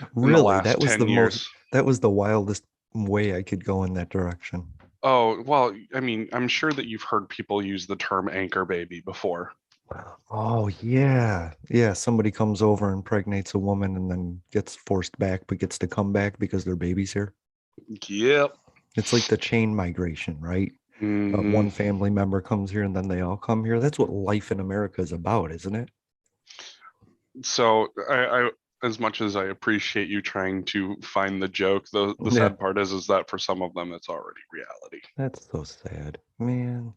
in the Really, last 10 years. that was the wildest way I could go in that direction. Oh, well, I mean, I'm sure that you've heard people use the term anchor baby before. Oh yeah. Yeah. Somebody comes over and impregnates a woman and then gets forced back, but gets to come back because their baby's here. Yep. It's like the chain migration, right? Hmm. One family member comes here and then they all come here. That's what life in America is about, isn't it? So as much as I appreciate you trying to find the joke, the Yeah. sad part is that for some of them, it's already reality. That's so sad, man.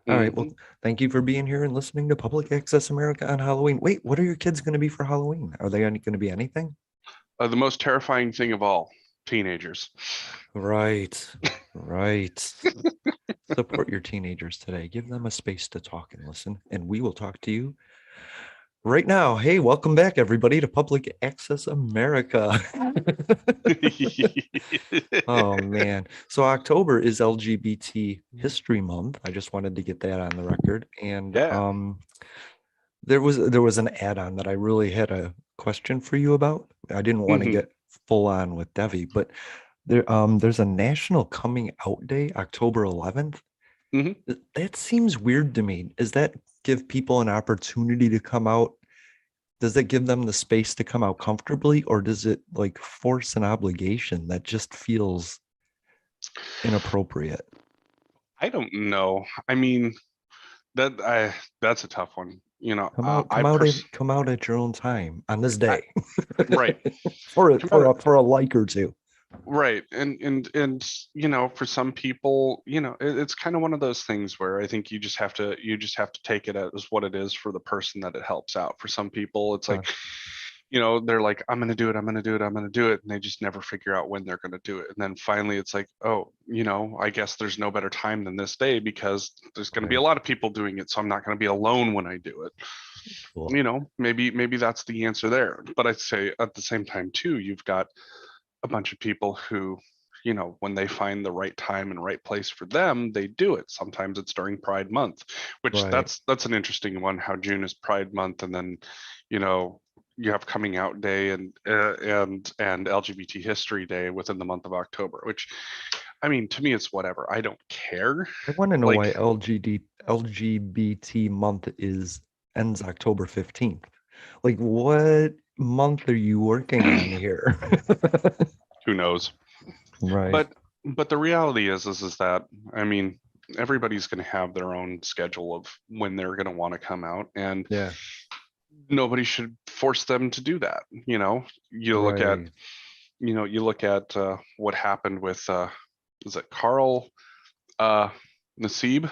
All right. Well, Hmm. thank you for being here and listening to Public Access America on Halloween. Wait, what are your kids going to be for Halloween? Are they going to be anything? The most terrifying thing of all, teenagers. Right. Right. Support your teenagers today. Give them a space to talk and listen, and we will talk to you right now. Hey, welcome back, everybody, to Public Access America. Oh man. So October is LGBT History Month. I just wanted to get that on the record. And Yeah. there was an add-on that I really had a question for you about. I didn't want to Hmm. get full on with Devi, but there's a National Coming Out Day, October 11th. Hmm. That seems weird to me. Does that give people an opportunity to come out? Does it give them the space to come out comfortably, or does it like force an obligation that just feels inappropriate? I don't know. I mean, that's a tough one. Come out at your own time on this I day right. Come for out. for a like or two. Right. And for some people, it's kind of one of those things where I think you just have to take it as what it is for the person that it helps out. For some people, it's Uh, like, they're like, I'm gonna do it, I'm gonna do it, I'm gonna do it, and they just never figure out when they're gonna do it. And then finally it's like, oh, I guess there's no better time than this day because there's gonna be a right. lot of people doing it, so I'm not gonna be alone when I do it. Cool. Maybe that's the answer there. But I'd say at the same time too, you've got a bunch of people who, when they find the right time and right place for them, they do it. Sometimes it's during Pride Month, which Right. that's an interesting one. How June is Pride Month, and then, you know, you have Coming Out Day and LGBT History Day within the month of October. Which, I mean, to me, it's whatever. I don't care. I want to know why Like, LGBT month is ends October 15th. Like what month are you working on here? who knows? Right. But the reality is that, I mean, everybody's going to have their own schedule of when they're going to want to come out, and Yeah. nobody should force them to do that. You look at Right. what happened with is it Carl uh Nassib,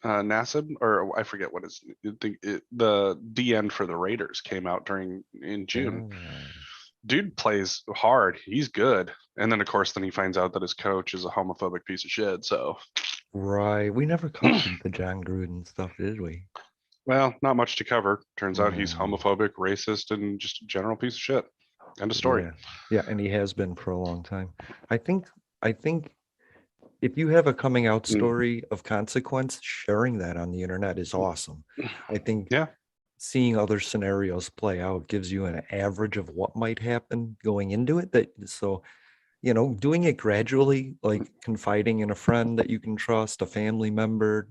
Nassib, or I forget what his the DN for the Raiders came out in June. Yeah. Dude plays hard, he's good, and then of course then he finds out that his coach is a homophobic piece of shit. So Right. We never covered the John Gruden stuff, did we? well, not much to cover. Turns out he's Yeah. homophobic, racist, and just a general piece of shit. End of story. Yeah. Yeah, and he has been for a long time. I think if you have a coming out Mm, story of consequence, sharing that on the internet is awesome. I think yeah. seeing other scenarios play out gives you an average of what might happen going into it. Doing it gradually, like confiding in a friend that you can trust, a family member,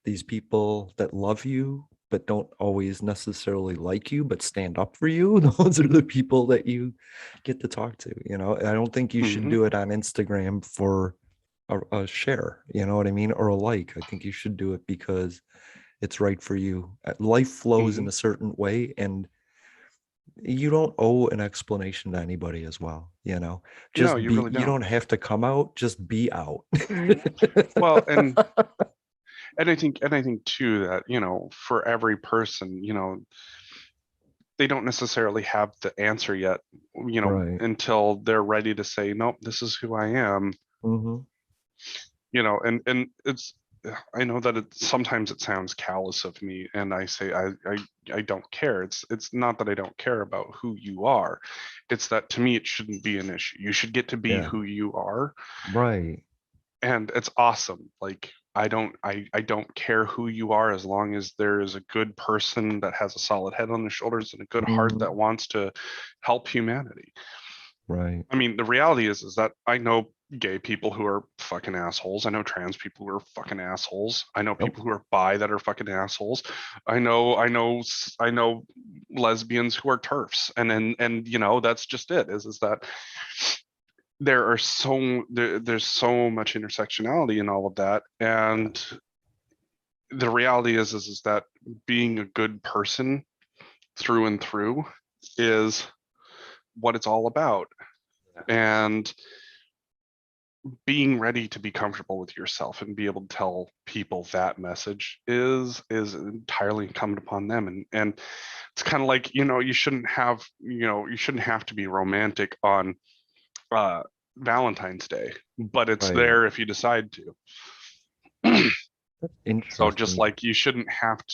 these people that love you but don't always necessarily like you but stand up for you. Those are the people that you get to talk to. I don't think you should Hmm. do it on Instagram for a share, you know what I mean, or a like. I think you should do it because it's right for you. Life flows Hmm. in a certain way, and you don't owe an explanation to anybody as well. No, Just you be, really you don't. don't have to come out, just be out. Well, and I think too that, for every person, they don't necessarily have the answer yet, Right. until they're ready to say, nope, this is who I am, Hmm. and it's I know that sometimes it sounds callous of me, and I say I don't care. It's not that I don't care about who you are. It's that to me it shouldn't be an issue. You should get to be Yeah. who you are, Right. and it's awesome. Like I don't care who you are as long as there is a good person that has a solid head on their shoulders and a good heart Mhm. that wants to help humanity. Right. I mean, the reality is that I know gay people who are fucking assholes. I know trans people who are fucking assholes. I know Yep. people who are bi that are fucking assholes. I know lesbians who are turfs. And you know, that's just it. Is that there's so much intersectionality in all of that. And the reality is that being a good person through and through is what it's all about. Yeah. And being ready to be comfortable with yourself and be able to tell people that message is entirely incumbent upon them. And it's kind of like, you shouldn't have to be romantic on uh Valentine's Day, but it's Right. there if you decide to. That's So just interesting. like you shouldn't have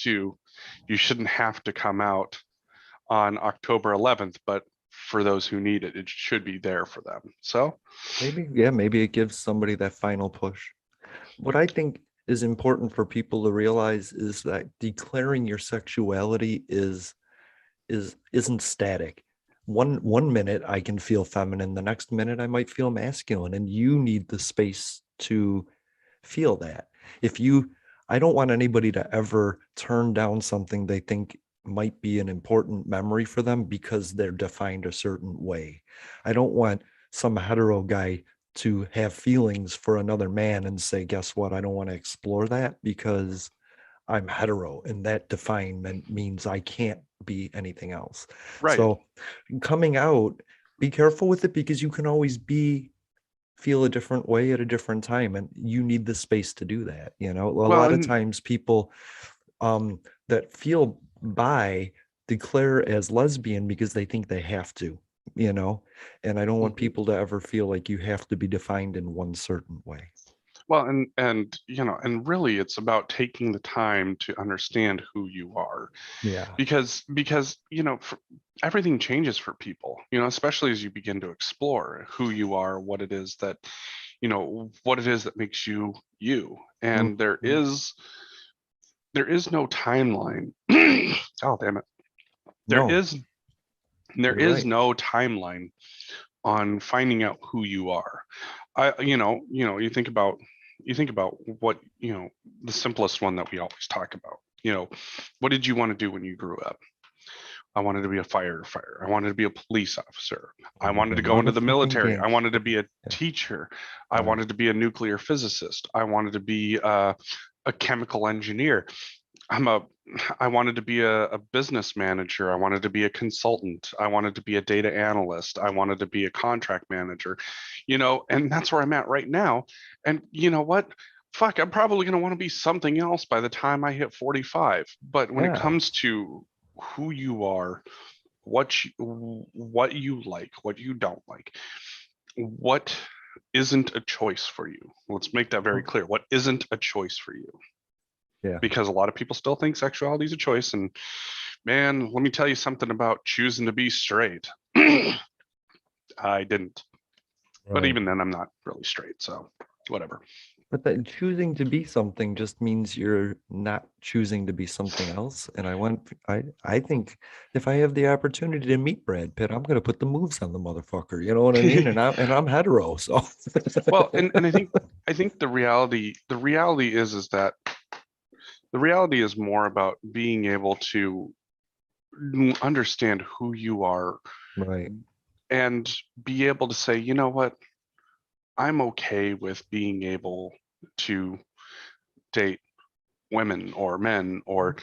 to come out on October 11th, but for those who need it, it should be there for them. So Maybe, yeah, maybe it gives somebody that final push. What I think is important for people to realize is that declaring your sexuality isn't static. One minute I can feel feminine, the next minute I might feel masculine, and you need the space to feel that. If you, I don't want anybody to ever turn down something they think might be an important memory for them because they're defined a certain way. I don't want some hetero guy to have feelings for another man and say, guess what? I don't want to explore that because I'm hetero, and that definement means I can't be anything else. right. So coming out, be careful with it because you can always feel a different way at a different time, and you need the space to do that. A Well, lot of and times people that feel bi declare as lesbian because they think they have to, you know, and I don't want mhm. people to ever feel like you have to be defined in one certain way. Well, and really it's about taking the time to understand who you are, Yeah. because everything changes for people, especially as you begin to explore who you are, what it is that makes you you. And Mhm. there is no timeline. Oh, damn it. There No, is there you're is right. no timeline on finding out who you are. You think about what, the simplest one that we always talk about. What did you want to do when you grew up? I wanted to be a firefighter. I wanted to be a police officer. I I want to wanted be a to go into the motherfucking military. I wanted to gangster. be a Yeah, teacher. I right. wanted to be a nuclear physicist. I wanted to be a chemical engineer. I'm a I wanted to be a business manager. I wanted to be a consultant. I wanted to be a data analyst. I wanted to be a contract manager, and that's where I'm at right now. And you know what? Fuck, I'm probably going to want to be something else by the time I hit 45. But when it Yeah. comes to who you are, what you like, what you don't like, what isn't a choice for you. Let's make that very Oh, clear. What isn't a choice for you? yeah. Because a lot of people still think sexuality is a choice. And man, let me tell you something about choosing to be straight. I didn't, but Right. even then, I'm not really straight. So whatever. But that choosing to be something just means you're not choosing to be something else. And I think if I have the opportunity to meet Brad Pitt, I'm gonna put the moves on the motherfucker. You know what I mean? And I'm hetero, so Well, and I think the reality is that the reality is more about being able to understand who you are right. and be able to say, you know what, I'm okay with being able to date women or men or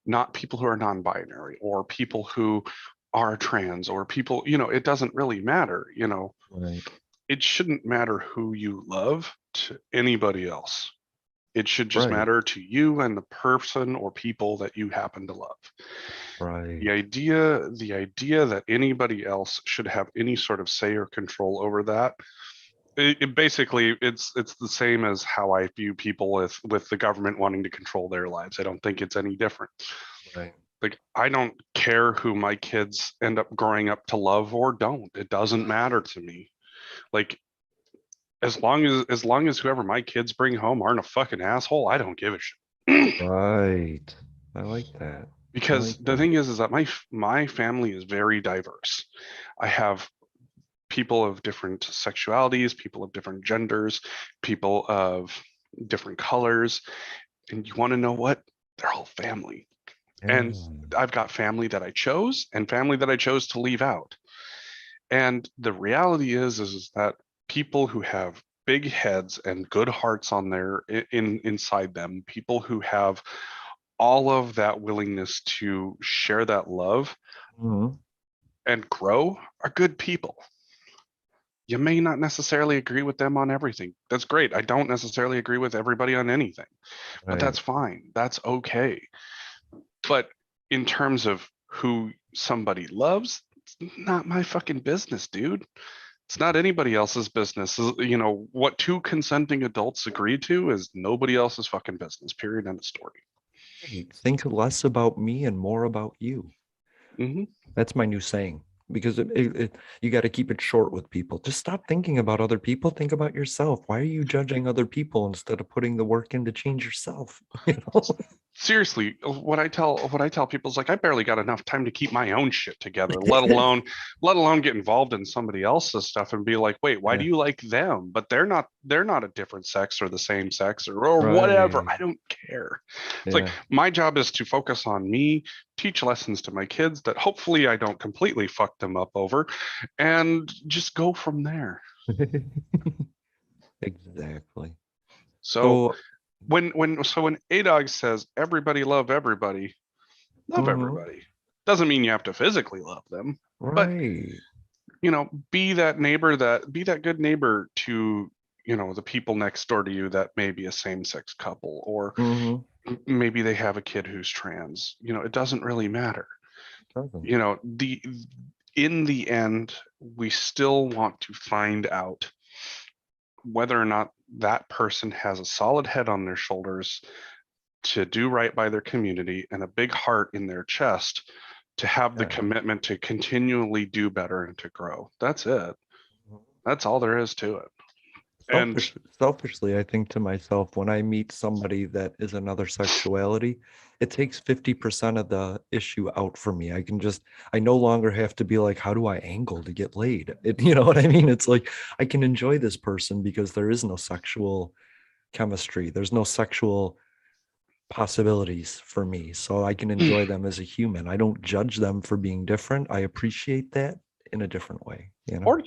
not people who are non-binary or people who are trans or people, it doesn't really matter. Right. It shouldn't matter who you love to anybody else. It should just Right. matter to you and the person or people that you happen to love. Right. The idea that anybody else should have any sort of say or control over that Basically it's the same as how I view people with the government wanting to control their lives. I don't think it's any different. Right. Like, I don't care who my kids end up growing up to love or don't. It doesn't matter to me. Like, as long as whoever my kids bring home aren't a fucking asshole, I don't give a shit. Right. I like that. I Because like the that. thing is that my family is very diverse. I have people of different sexualities, people of different genders, people of different colors, and you want to know what? They're all family. And Yeah. I've got family that I chose and family that I chose to leave out. And the reality is that people who have big heads and good hearts on their inside them, people who have all of that willingness to share that love Mhm. and grow are good people. You may not necessarily agree with them on everything. That's great. I don't necessarily agree with everybody on anything, but Right. that's fine. That's okay. But in terms of who somebody loves, it's not my fucking business, dude. It's not anybody else's business. What two consenting adults agree to is nobody else's fucking business, period, end of story. Right. Think less about me and more about you. Hmm. That's my new saying because you got to keep it short with people. Just stop thinking about other people. Think about yourself. Why are you judging other people instead of putting the work in to change yourself? You know? Seriously, what I tell people is like, I barely got enough time to keep my own shit together, let alone get involved in somebody else's stuff and be like, wait, why do Yeah. you like them? But they're not a different sex or the same sex or whatever. Right. I don't care. It's like Yeah. my job is to focus on me, teach lessons to my kids that hopefully I don't completely fuck them up over, and just go from there. Exactly. So So, when A-Dog says everybody love mhm, everybody. Doesn't mean you have to physically love them, but right. be that good neighbor to the people next door to you that may be a same-sex couple, or Hmm. maybe they have a kid who's trans. It doesn't really matter. Doesn't. The In the end, we still want to find out whether or not that person has a solid head on their shoulders to do right by their community and a big heart in their chest to have the Yeah. commitment to continually do better and to grow. That's it. That's all there is to it. And Selfishly, I think to myself, when I meet somebody that is another sexuality, it takes 50% of the issue out for me. I no longer have to be like, how do I angle to get laid? You know what I mean? It's like I can enjoy this person because there is no sexual chemistry. There's no sexual possibilities for me. So I can enjoy them as a human. I don't judge them for being different. I appreciate that in a different way, you know? or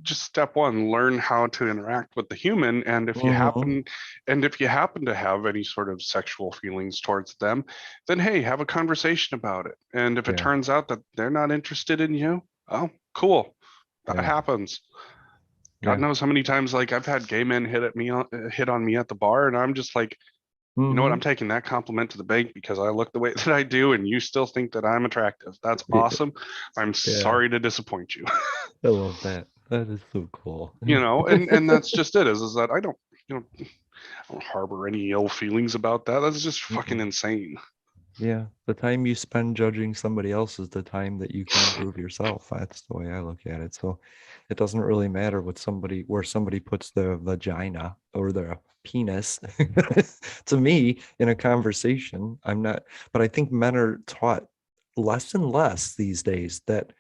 just step one, learn how to interact with the human, and Hmm. if you happen to have any sort of sexual feelings towards them, then hey, have a conversation about it. And if it Yeah. turns out that they're not interested in you, oh, cool. That Yeah. happens. God Yeah. knows how many times, like, I've had gay men hit on me at the bar, and I'm just like, you know what? I'm Hmm. taking that compliment to the bank because I look the way that I do, and you still think that I'm attractive. That's Yeah. awesome. I'm Yeah. sorry to disappoint you. I love that. That is so cool. And that's just it. Is that you know I don't harbor any ill feelings about that. That's just fucking Mm-mm. insane. Yeah. The time you spend judging somebody else is the time that you can improve yourself. That's the way I look at it. So it doesn't really matter where somebody puts their vagina or their penis. To me, in a conversation, I'm not, but I think men are taught less and less these days that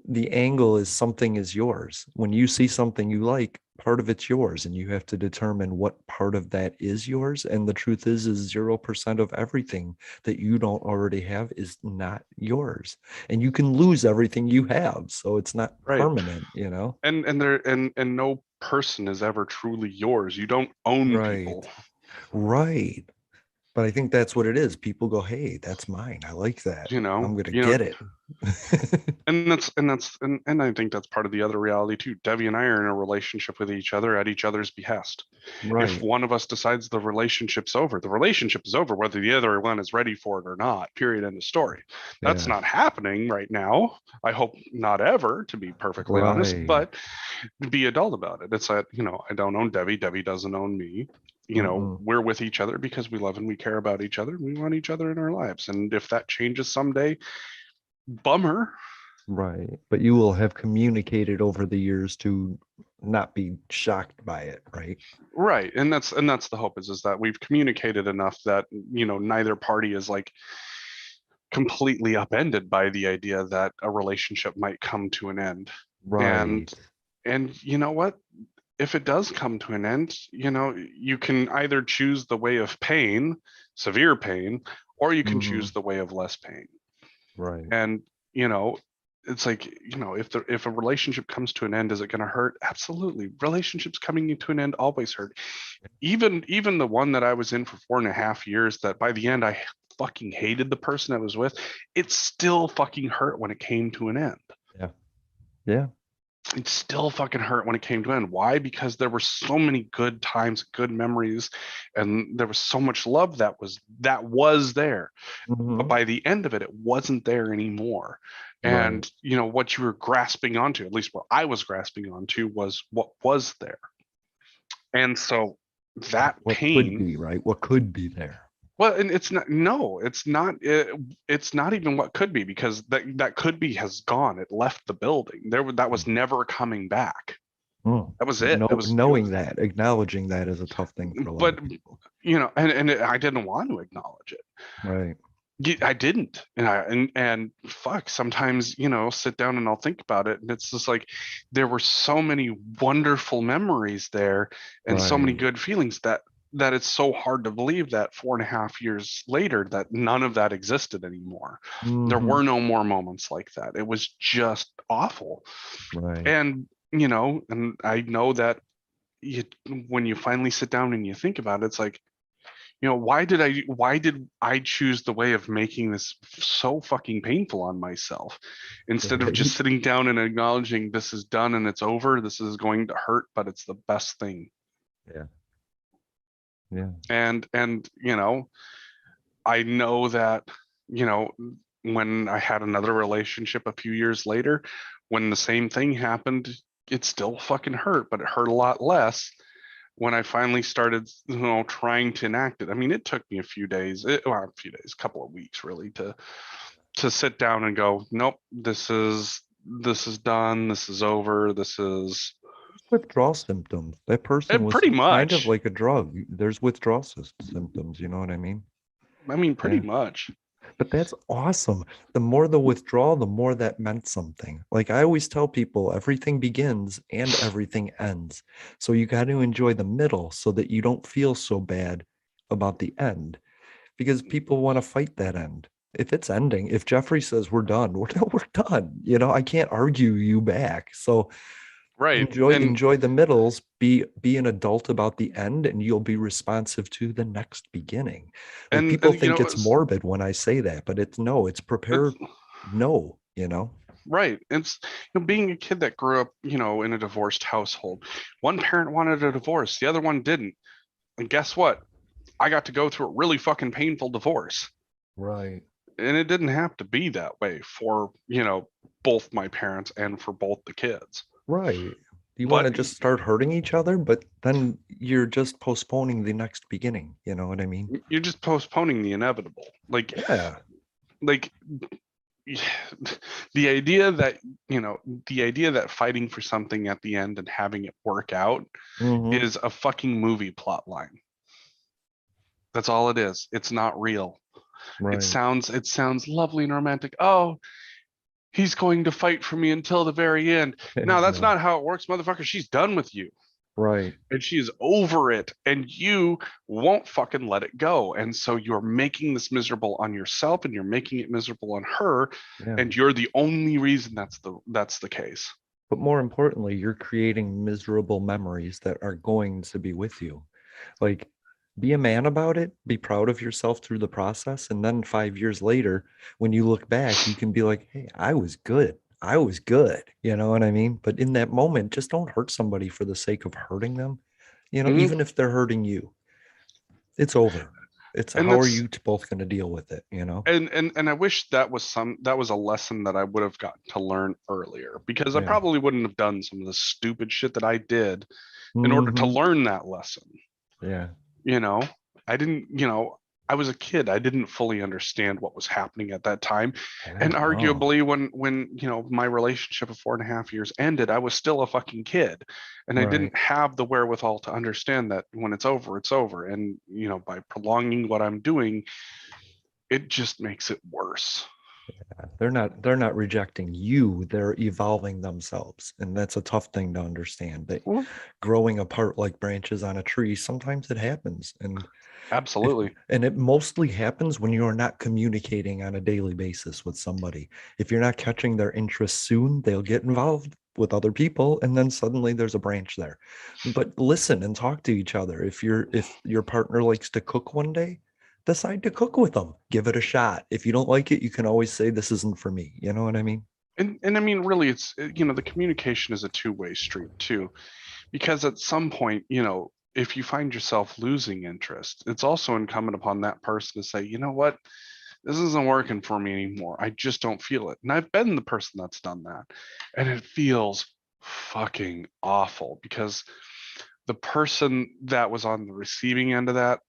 the angle is something is yours. When you see something you like, part of it's yours, and you have to determine what part of that is yours. And the truth is 0% of everything that you don't already have is not yours. And you can lose everything you have. So it's not Right. permanent, you know? And no person is ever truly yours. You don't own Right. people. Right. But I think that's what it is. People go, hey, that's mine. I like that. you know I'm gonna you know get it. and I think that's part of the other reality too. Debbie and I are in a relationship with each other at each other's behest. If Right. one of us decides the relationship's over, the relationship is over, whether the other one is ready for it or not. Period. End of story. That's Yeah. not happening right now. I hope not ever, to be perfectly honest. Right. But be adult about it. It's like, I don't own Debbie. Debbie doesn't own me. Mm-mm. We're with each other because we love and we care about each other. We want each other in our lives. And if that changes someday, bummer. Right. But you will have communicated over the years to not be shocked by it, right? Right. And that's the hope is that we've communicated enough that, neither party is like completely upended by the idea that a relationship might come to an end. And Right. and you know what? If it does come to an end, you can either choose the way of pain, severe pain, or you can Hmm. choose the way of less pain. Right. And, you know, it's like, if a relationship comes to an end, is it going to hurt? Absolutely. Relationships coming to an end always hurt. Even the one that I was in for 4.5 years, that by the end I fucking hated the person I was with, it still fucking hurt when it came to an end. Yeah. Yeah. It still fucking hurt when it came to an end. Why? Because there were so many good times, good memories, and there was so much love that was there. But Hmm. by the end of it, it wasn't there anymore. Right. And what you were grasping onto, at least what I was grasping onto, was what was there. And so that What could pain, be, right? What could be there. well, and it's not, no, it's not even what could be, because that could be has gone. It left the building. That was never coming back. Mm. That was it. No, That was it knowing was that, acknowledging that is a tough thing for a lot But of people. I didn't want to acknowledge it. Right. I didn't. And fuck, sometimes, sit down and I'll think about it, and it's just like there were so many wonderful memories there and so many Right. good feelings that it's so hard to believe that 4.5 years later that none of that existed anymore. There Hmm. were no more moments like that. It was just awful. Right. And and I know that you when you finally sit down and you think about it, it's like, why did I choose the way of making this so fucking painful on myself, instead of just Right. sitting down and acknowledging this is done and it's over. This is going to hurt, but it's the best thing. Yeah. Yeah. And I know that, you know when I had another relationship a few years later, when the same thing happened, it still fucking hurt, but it hurt a lot less when I finally started, trying to enact it. I mean, it took me a few days, a couple of weeks really, to sit down and go, nope, this is done, this is over, this is Withdrawal symptoms. That person was pretty kind of much. like a drug. There's withdrawal symptoms, you know what I mean? I mean, pretty Yeah. much. But that's awesome. The more the withdrawal, the more that meant something. Like I always tell people, everything begins and everything ends. So you got to enjoy the middle so that you don't feel so bad about the end, because people want to fight that end. If it's ending, if Jeffrey says we're done, we're done. I can't argue you back. So Right. And enjoy the middles, be an adult about the end, and you'll be responsive to the next beginning. Like and people and think it's morbid when I say that, but it's no, it's it's prepare. No. right. It's, being a kid that grew up, in a divorced household. One parent wanted a divorce, the other one didn't. And guess what? I got to go through a really fucking painful divorce. Right. And it didn't have to be that way for, both my parents and for both the kids. Right. You want But to just start hurting each other, but then you're just postponing the next beginning. You know what I mean? you're just postponing the inevitable. Yeah. Like the idea that, fighting for something at the end and having it work out Hmm. is a fucking movie plot line. That's all it is. It's not real. It Right. sounds it sounds lovely and romantic. Oh, he's going to fight for me until the very end. No, that's No. not how it works, motherfucker. She's done with you. Right. And she is over it, and you won't fucking let it go. And so you're making this miserable on yourself, and you're making it miserable on her, Yeah. and you're the only reason that's the case. But more importantly, you're creating miserable memories that are going to be with you. Like be a man about it, be proud of yourself through the process. And then 5 years later, when you look back, you can be like, hey, I was good. I was good. You know what I mean? But in that moment, just don't hurt somebody for the sake of hurting them. You know, Mhm. even if they're hurting you, it's over. It's And how are that's you both going to deal with it? You know? and I wish that was a lesson that I would have gotten to learn earlier, because I Yeah. probably wouldn't have done some of the stupid shit that I did in order to Hmm. learn that lesson. Yeah. You know, I didn't, I was a kid. I didn't fully understand what was happening at that time. Yeah. And No. arguably when, my relationship of 4.5 years ended, I was still a fucking kid. And I Right. didn't have the wherewithal to understand that when it's over, it's over. And, by prolonging what I'm doing, it just makes it worse. They're not rejecting you, they're evolving themselves, and that's a tough thing to understand. That Well, growing apart like branches on a tree, sometimes it happens. And if absolutely. and it mostly happens when you're not communicating on a daily basis with somebody. If you're not catching their interest soon, they'll get involved with other people, and then suddenly there's a branch there. But listen and talk to each other. If your partner likes to cook one day, decide to cook with them. Give it a shot. If you don't like it, you can always say this isn't for me. You know what I mean? And I mean, really, it's, the communication is a two-way street too, because at some point, if you find yourself losing interest, it's also incumbent upon that person to say, you know what, this isn't working for me anymore. I just don't feel it. And I've been the person that's done that. And it feels fucking awful, because the person that was on the receiving end of that,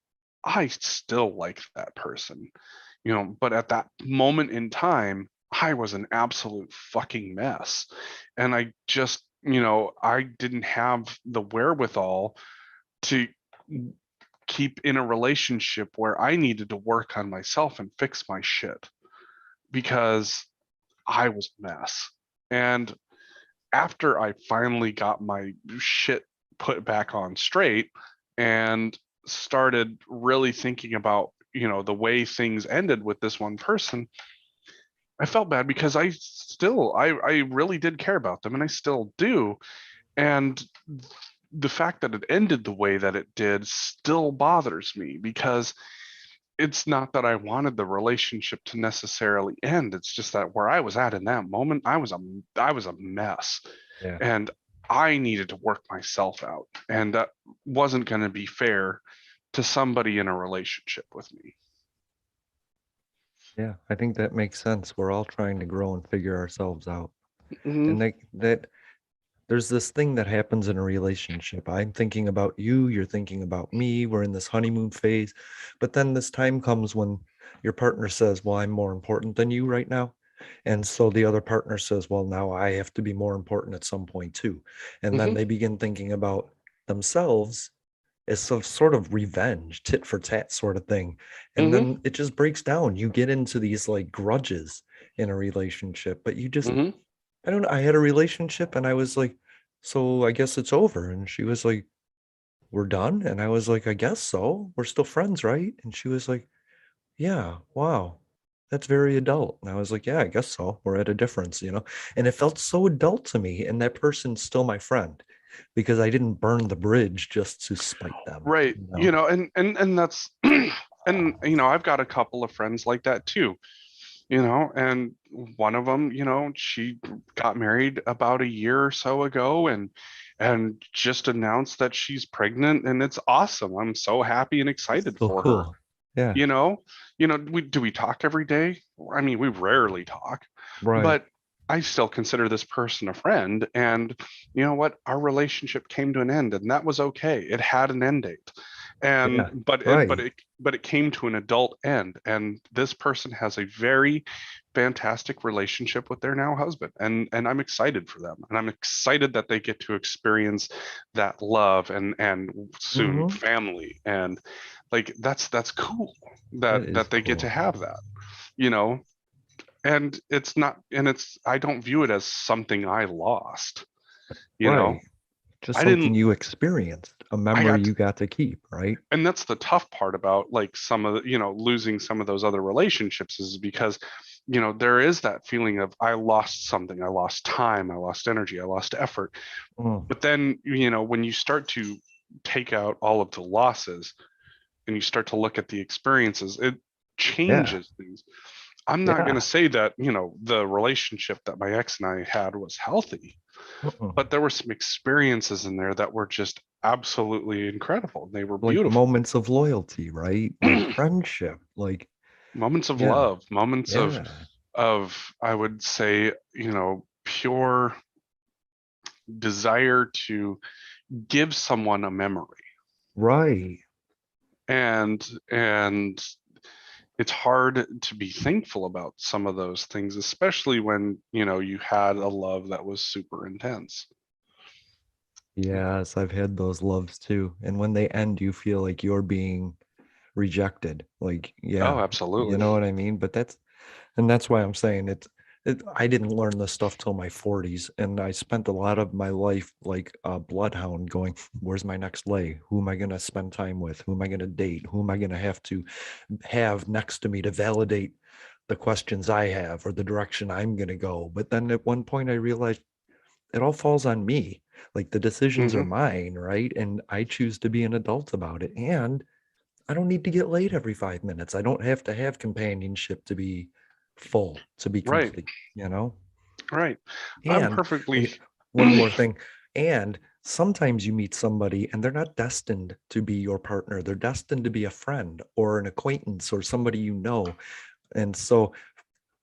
I still like that person, but at that moment in time, I was an absolute fucking mess. And I just, I didn't have the wherewithal to keep in a relationship where I needed to work on myself and fix my shit, because I was a mess. And after I finally got my shit put back on straight and started really thinking about, the way things ended with this one person, I felt bad, because I really did care about them, and I still do. And the fact that it ended the way that it did still bothers me, because it's not that I wanted the relationship to necessarily end. It's just that where I was at in that moment, I was a mess, Yeah. and I needed to work myself out, and that wasn't going to be fair to somebody in a relationship with me. Yeah. I think that makes sense. We're all trying to grow and figure ourselves out. Hmm. And that there's this thing that happens in a relationship. I'm thinking about you, you're thinking about me, we're in this honeymoon phase. But then this time comes when your partner says, well, I'm more important than you right now. And so the other partner says, well, now I have to be more important at some point too. And then Hmm. they begin thinking about themselves as some sort of revenge, tit for tat sort of thing. And Hmm. then it just breaks down. You get into these like grudges in a relationship, but Hmm. I don't know. I had a relationship and I was like, so I guess it's over. And she was like, we're done. And I was like, I guess so. We're still friends, right? And she was like, yeah, wow. That's very adult. And I was like, yeah, I guess so. We're at a difference, you know? And it felt so adult to me. And that person's still my friend because I didn't burn the bridge just to spite them, Right. you know? And that's and I've got a couple of friends like that too. And one of them, she got married about a year or so ago, and just announced that she's pregnant, and it's awesome. I'm so happy and excited So for her. cool. Yeah, You know, we talk every day? I mean, we rarely talk, right. but I still consider this person a friend. And you know what? Our relationship came to an end, and that was okay. It had an end date, and Yeah, but it but right. it but it came to an adult end. And this person has a very fantastic relationship with their now husband, and I'm excited for them, and I'm excited that they get to experience that love, and soon Hmm. family. And like, that's cool that That is that they get to cool. have that, you know and it's not, and it's, I don't view it as something I lost. you know Right. Just I something didn't you experienced, a I memory got you got to keep, right? And that's the tough part about, like, some of the, losing some of those other relationships, is because there is that feeling of, I lost something. I lost time, I lost energy, I lost effort. Mm, But then, when you start to take out all of the losses, and you start to look at the experiences, it Yeah. changes things. I'm not going to Yeah. say that, the relationship that my ex and I had was healthy, Mm-mm. but there were some experiences in there that were just absolutely incredible. They were Like beautiful. moments of loyalty, right? Like friendship. Like, Moments of yeah. love, moments of Yeah. I would say, pure desire to give someone a memory. Right. And it's hard to be thankful about some of those things, especially when, you had a love that was super intense. Yes, I've had those loves too. And when they end, you feel like you're being rejected. Like, Oh, yeah, you absolutely. know what I mean? But that's why I'm saying I didn't learn this stuff till my 40s. And I spent a lot of my life like a bloodhound going, where's my next lay? Who am I going to spend time with? Who am I going to date? Who am I going to have next to me to validate the questions I have or the direction I'm going to go? But then at one point I realized it all falls on me. Like the decisions are Hmm. mine, right? And I choose to be an adult about it. And I don't need to get laid every 5 minutes. I don't have to have companionship to be full, to be Right, complete, you know? right. I'm And perfectly. one more thing. And sometimes you meet somebody and they're not destined to be your partner. They're destined to be a friend or an acquaintance or somebody you know. And so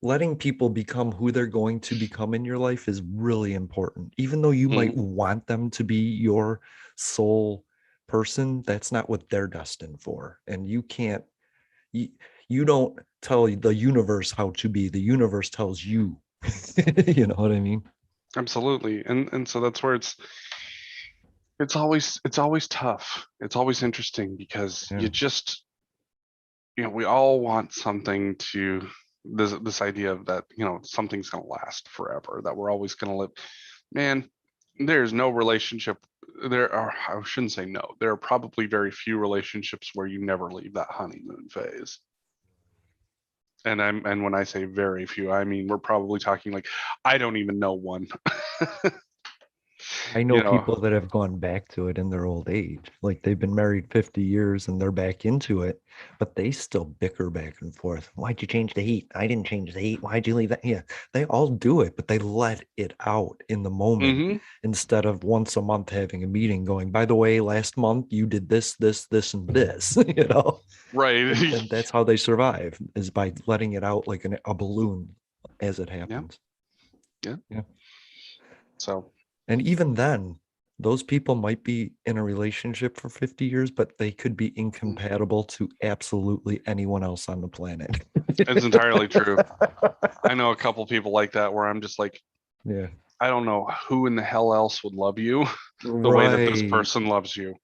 letting people become who they're going to become in your life is really important. Even though you might Mhm. want them to be your sole person, that's not what they're destined for. And you, you don't tell the universe how to be. The universe tells you. You know what I mean? Absolutely. And so that's where it's always tough. It's always interesting because Yeah. you just, we all want something to this idea of that, something's gonna last forever, that we're always gonna live. Man, there's no relationship. There are, I shouldn't say no. There are probably very few relationships where you never leave that honeymoon phase. And when I say very few, I mean we're probably talking like I don't even know one. I know You know, people that have gone back to it in their old age. Like they've been married 50 years and they're back into it, but they still bicker back and forth. Why'd you change the heat? I didn't change the heat. Why'd you leave that? Yeah, they all do it, but they let it out in the moment hmm, instead of once a month having a meeting going, by the way, last month you did this, this, this, and this, you know? right. And that's how they survive is by letting it out like a balloon as it Yeah, happens. yeah. Yeah. So And even then, those people might be in a relationship for 50 years, but they could be incompatible to absolutely anyone else on the planet. it's entirely true. I know a couple people like that where I'm just like, Yeah. I don't know who in the hell else would love you the way that this Right. person loves you.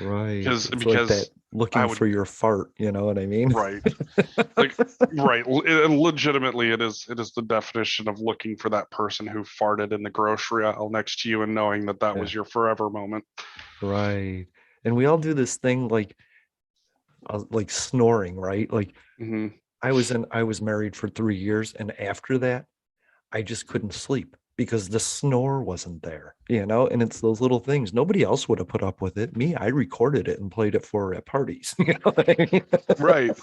Right. Because It's like that because I looking would, for your fart, you know what I mean? right. Like, right, legitimately it is the definition of looking for that person who farted in the grocery aisle next to you and knowing that that Yeah. was your forever moment. Right. And we all do this thing like snoring, right? Like Hmm. I was married for 3 years, and after that, I just couldn't sleep because the snore wasn't there, you know? And it's those little things. Nobody else would have put up with it. Me, I recorded it and played it for her at parties. You know what I mean? Right.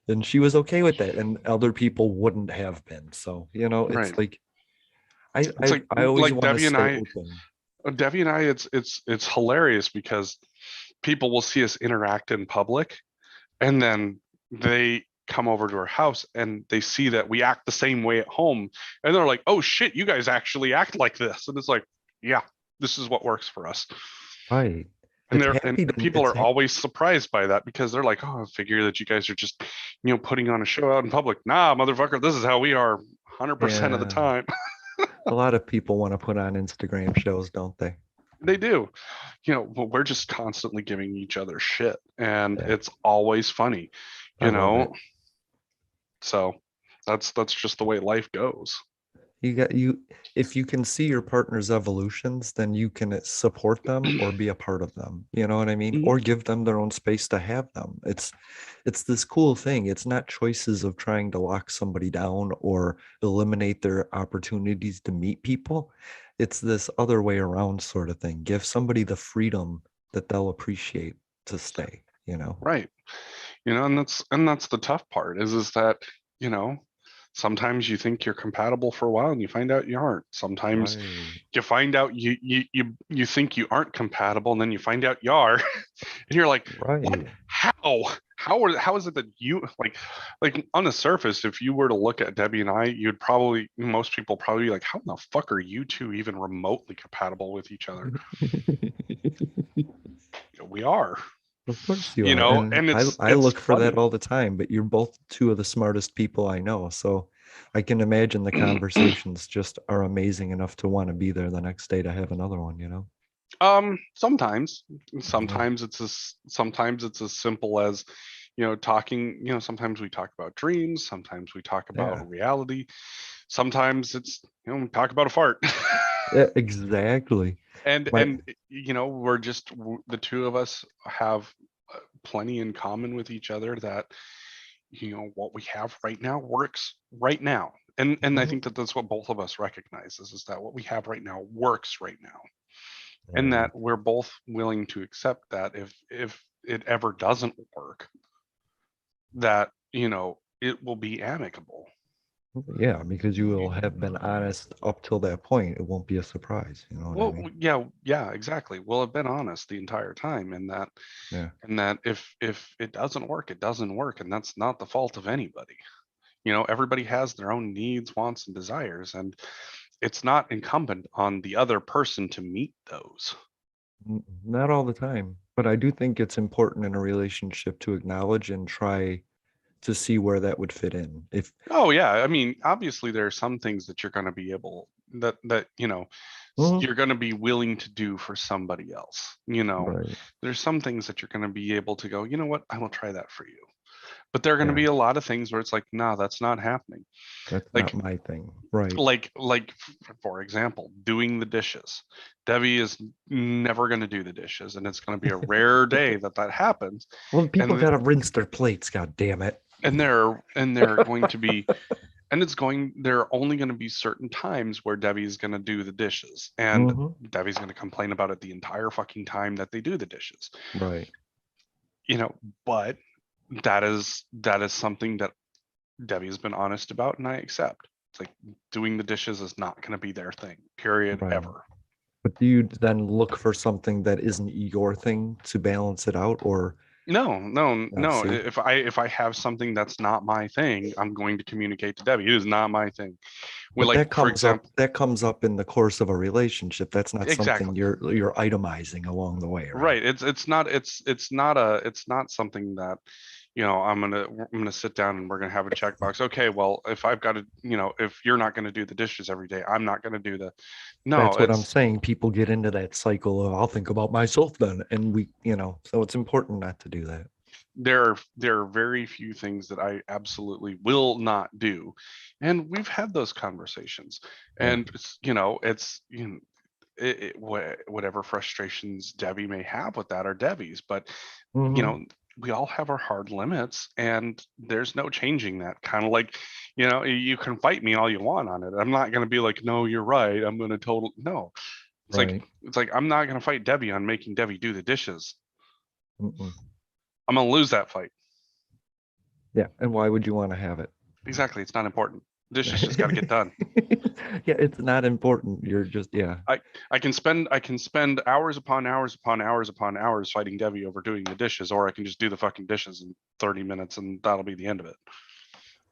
And she was okay with that, and other people wouldn't have been. So, it's Right. like It's like I always like want to Debbie and stay I open. Debbie and I, it's hilarious because people will see us interact in public, and then they come over to our house and they see that we act the same way at home, and they're like, "Oh shit, you guys actually act like this." And it's like, "Yeah, this is what works for us." Right. And It's they're and happy. people are always surprised by that because they're like, "Oh, I figure that you guys are just, putting on a show out in public." Nah, motherfucker, this is how we are 100% of the Yeah. time. A lot of people want to put on Instagram shows, don't they? They do. But we're just constantly giving each other shit, and Yeah. it's always funny, I you love know. it. So that's just the way life goes. You if you can see your partner's evolutions, then you can support them or be a part of them. You know what I mean? Mhm. Or give them their own space to have them. It's this cool thing. It's not choices of trying to lock somebody down or eliminate their opportunities to meet people. It's this other way around sort of thing. Give somebody the freedom that they'll appreciate to stay. you know? Right. And that's the tough part is that, you know, sometimes you think you're compatible for a while and you find out you aren't. Sometimes Right. you find out you think you aren't compatible and then you find out you are. And you're like, what? Right. How is it that you like on the surface, if you were to look at Debbie and I, most people probably be like, how in the fuck are you two even remotely compatible with each other? We are, Of course you are. And and I it's look for that funny. all the time, but you're both two of the smartest people I know. So I can imagine the conversations just are amazing enough to want to be there the next day to have another one, you know? Sometimes, Yeah. sometimes it's as simple as, talking, sometimes we talk about dreams, sometimes we talk Yeah. about reality, sometimes it's, we talk about a fart. Yeah, exactly. and My and the two of us have plenty in common with each other, that what we have right now works right now. And I Mhm. think that that's what both of us recognize is that what we have right now works right now, and Right. that we're both willing to accept that if it ever doesn't work, that it will be amicable. Yeah, because you will have been honest up till that point. It won't be a surprise. You know what I Well, mean? yeah, exactly. We'll have been honest the entire time, Yeah. and that if it doesn't work, it doesn't work, and that's not the fault of anybody. Everybody has their own needs, wants, and desires, and it's not incumbent on the other person to meet those. Not all the time, but I do think it's important in a relationship to acknowledge and try to see where that would fit in. If Oh yeah, I mean, obviously there are some things that you're going to be able that Mhm. you're going to be willing to do for somebody else. Right. There's some things that you're going to be able to go, you know what, I will try that for you. But there are going to Yeah, be a lot of things where it's like, no, that's not happening. that's not Like my thing. Right. for example, doing the dishes. Debbie is never going to do the dishes, and it's going to be a rare day that that happens. Well, people And gotta rinse their plates, god damn it. they're going to be and there are only going to be certain times where Debbie's going to do the dishes, and Hmm. Debbie's going to complain about it the entire fucking time that they do the dishes. Right. You know, but that is something that Debbie's been honest about, and I accept. It's like doing the dishes is not going to be their thing, period, Right. ever. But do you then look for something that isn't your thing to balance it out, or No, no, no. see? If I have something that's not my thing, I'm going to communicate to Debbie. It is not my thing. But Like, for example, that comes up in the course of a relationship. That's not something exactly. you're itemizing along the way, right? Right. It's not something that, I'm gonna sit down and we're gonna have a checkbox. Okay, well, if I've got to, if you're not gonna do the dishes every day, I'm not gonna do the. No, That's what I'm it's saying. People get into that cycle of I'll think about myself then, and so it's important not to do that. there are very few things that I absolutely will not do, and we've had those conversations, Yeah. and it's whatever frustrations Debbie may have with that are Debbie's, but you Hmm. know we all have our hard limits, and there's no changing that. Kind of like, you can fight me all you want on it. I'm not going to be like, no, you're right, I'm going to total no. it's like Right. it's like I'm not going to fight Debbie on making Debbie do the dishes. Mm-mm. I'm going to lose that fight. Yeah. And why would you want to have it? Exactly, it's not important. Dishes just got to get done. Yeah, it's not important. You're just, yeah. I can spend hours upon hours upon hours upon hours fighting Debbie over doing the dishes, or I can just do the fucking dishes in 30 minutes and that'll be the end of it.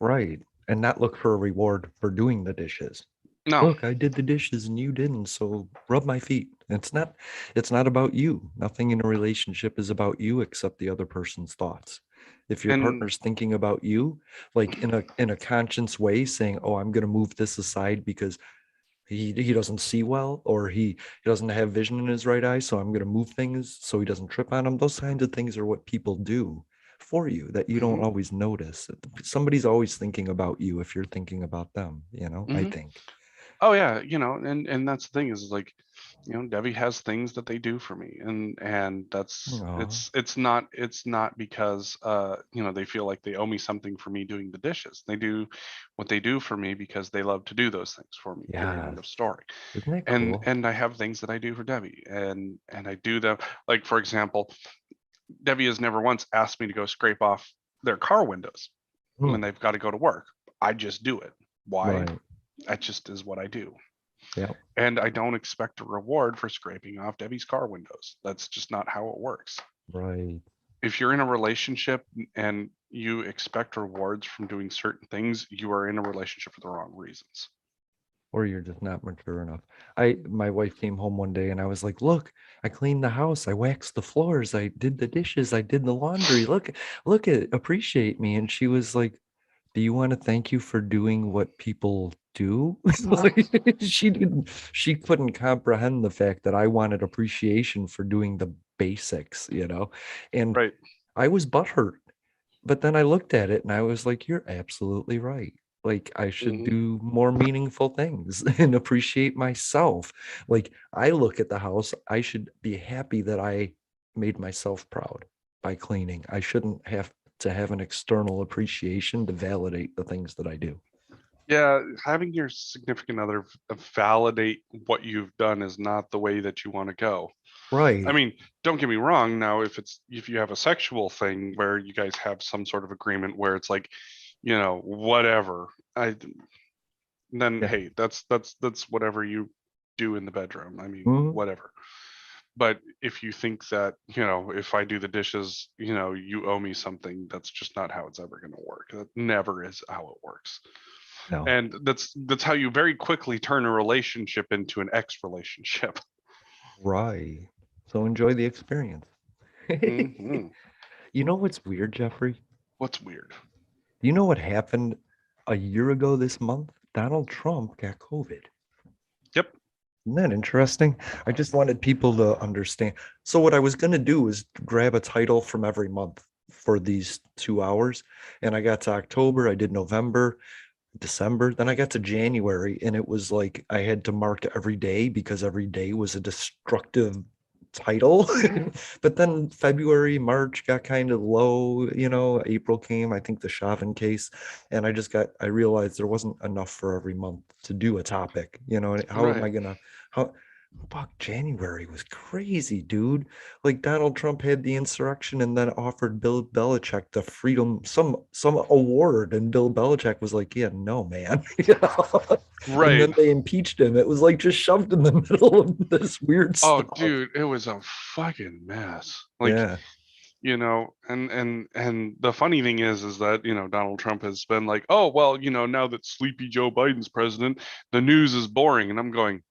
Right. And not look for a reward for doing the dishes. No. Look, I did the dishes and you didn't, so rub my feet. It's not about you. Nothing in a relationship is about you except the other person's thoughts. If your And partner's thinking about you, like in a conscious way, saying, "Oh, I'm going to move this aside because he doesn't see well, or he doesn't have vision in his right eye, so I'm going to move things so he doesn't trip on them." Those kinds of things are what people do for you that you don't mhm, always notice. Somebody's always thinking about you if you're thinking about them, I mhm. think. Oh yeah, and that's the thing is like, Debbie has things that they do for me, and that's Aw, it's not because they feel like they owe me something for me doing the dishes. They do what they do for me because they love to do those things for me. Period. yeah. End of story. Isn't that and cool? and I have things that I do for Debbie, and I do them, like, for example, Debbie has never once asked me to go scrape off their car windows when they've got to go to work. I just do it. Why? Right. That just is what I do. Yeah. And I don't expect a reward for scraping off Debbie's car windows. That's just not how it works. Right. If you're in a relationship and you expect rewards from doing certain things, you are in a relationship for the wrong reasons. Or you're just not mature enough. My wife came home one day and I was like, look, I cleaned the house, I waxed the floors, I did the dishes, I did the laundry. Look at appreciate me. And she was like, do you want to thank you for doing what people do? Like, she couldn't comprehend the fact that I wanted appreciation for doing the basics, And Right. I was butthurt. But then I looked at it and I was like, you're absolutely right. Like, I should Mhm. do more meaningful things and appreciate myself. Like, I look at the house, I should be happy that I made myself proud by cleaning. I shouldn't have to have an external appreciation to validate the things that I do. Yeah, having your significant other validate what you've done is not the way that you want to go. I Right. mean, don't get me wrong. Now, if you have a sexual thing where you guys have some sort of agreement where it's like, whatever, then Yeah. hey, that's whatever you do in the bedroom. I mean, Mhm. whatever. But if you think that, if I do the dishes, you owe me something, that's just not how it's ever going to work. That never is how it works. No. And that's how you very quickly turn a relationship into an ex relationship. Right. So enjoy the experience. Hmm. You know what's weird, Jeffrey? What's weird? Do you know what happened a year ago this month? Donald Trump got COVID. Yep. Isn't that interesting? I just wanted people to understand. So what I was going to do is grab a title from every month for these 2 hours. And I got to October, I did November, December, then I got to January, and it was like I had to mark every day because every day was a destructive title. But then February, March got kind of low, April came, I think the Chauvin case, and I realized there wasn't enough for every month to do a topic, and how am Right. I gonna, how, fuck, January was crazy, dude. Like Donald Trump had the insurrection and then offered Bill Belichick the freedom, some award, and Bill Belichick was like, "Yeah, no, man." And Right. then they impeached him. It was like just shoved in the middle of this weird Oh, stuff. dude, it was a fucking mess. Like, Yeah. and the funny thing is that, Donald Trump has been like, oh, well, now that sleepy Joe Biden's president, the news is boring. And I'm going,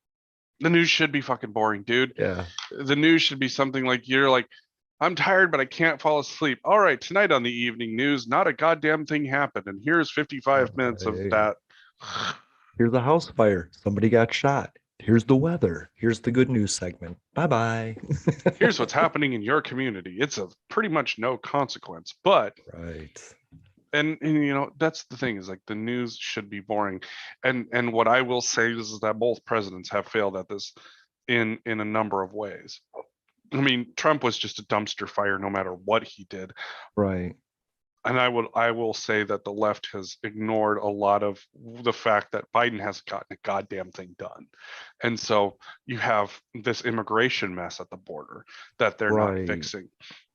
the news should be fucking boring, dude. Yeah. The news should be something like you're like, I'm tired, but I can't fall asleep. All right, tonight on the evening news, not a goddamn thing happened. And here's 55 minutes of Right. that. Here's a house fire. Somebody got shot. Here's the weather. Here's the good news segment. Bye bye. Here's what's happening in your community. It's of pretty much no consequence, but Right. and that's the thing, is like the news should be boring. And what I will say is that both presidents have failed at this in a number of ways. I mean, Trump was just a dumpster fire no matter what he did. Right. And I will say that the left has ignored a lot of the fact that Biden hasn't gotten a goddamn thing done. And so you have this immigration mess at the border that they're not Right. fixing.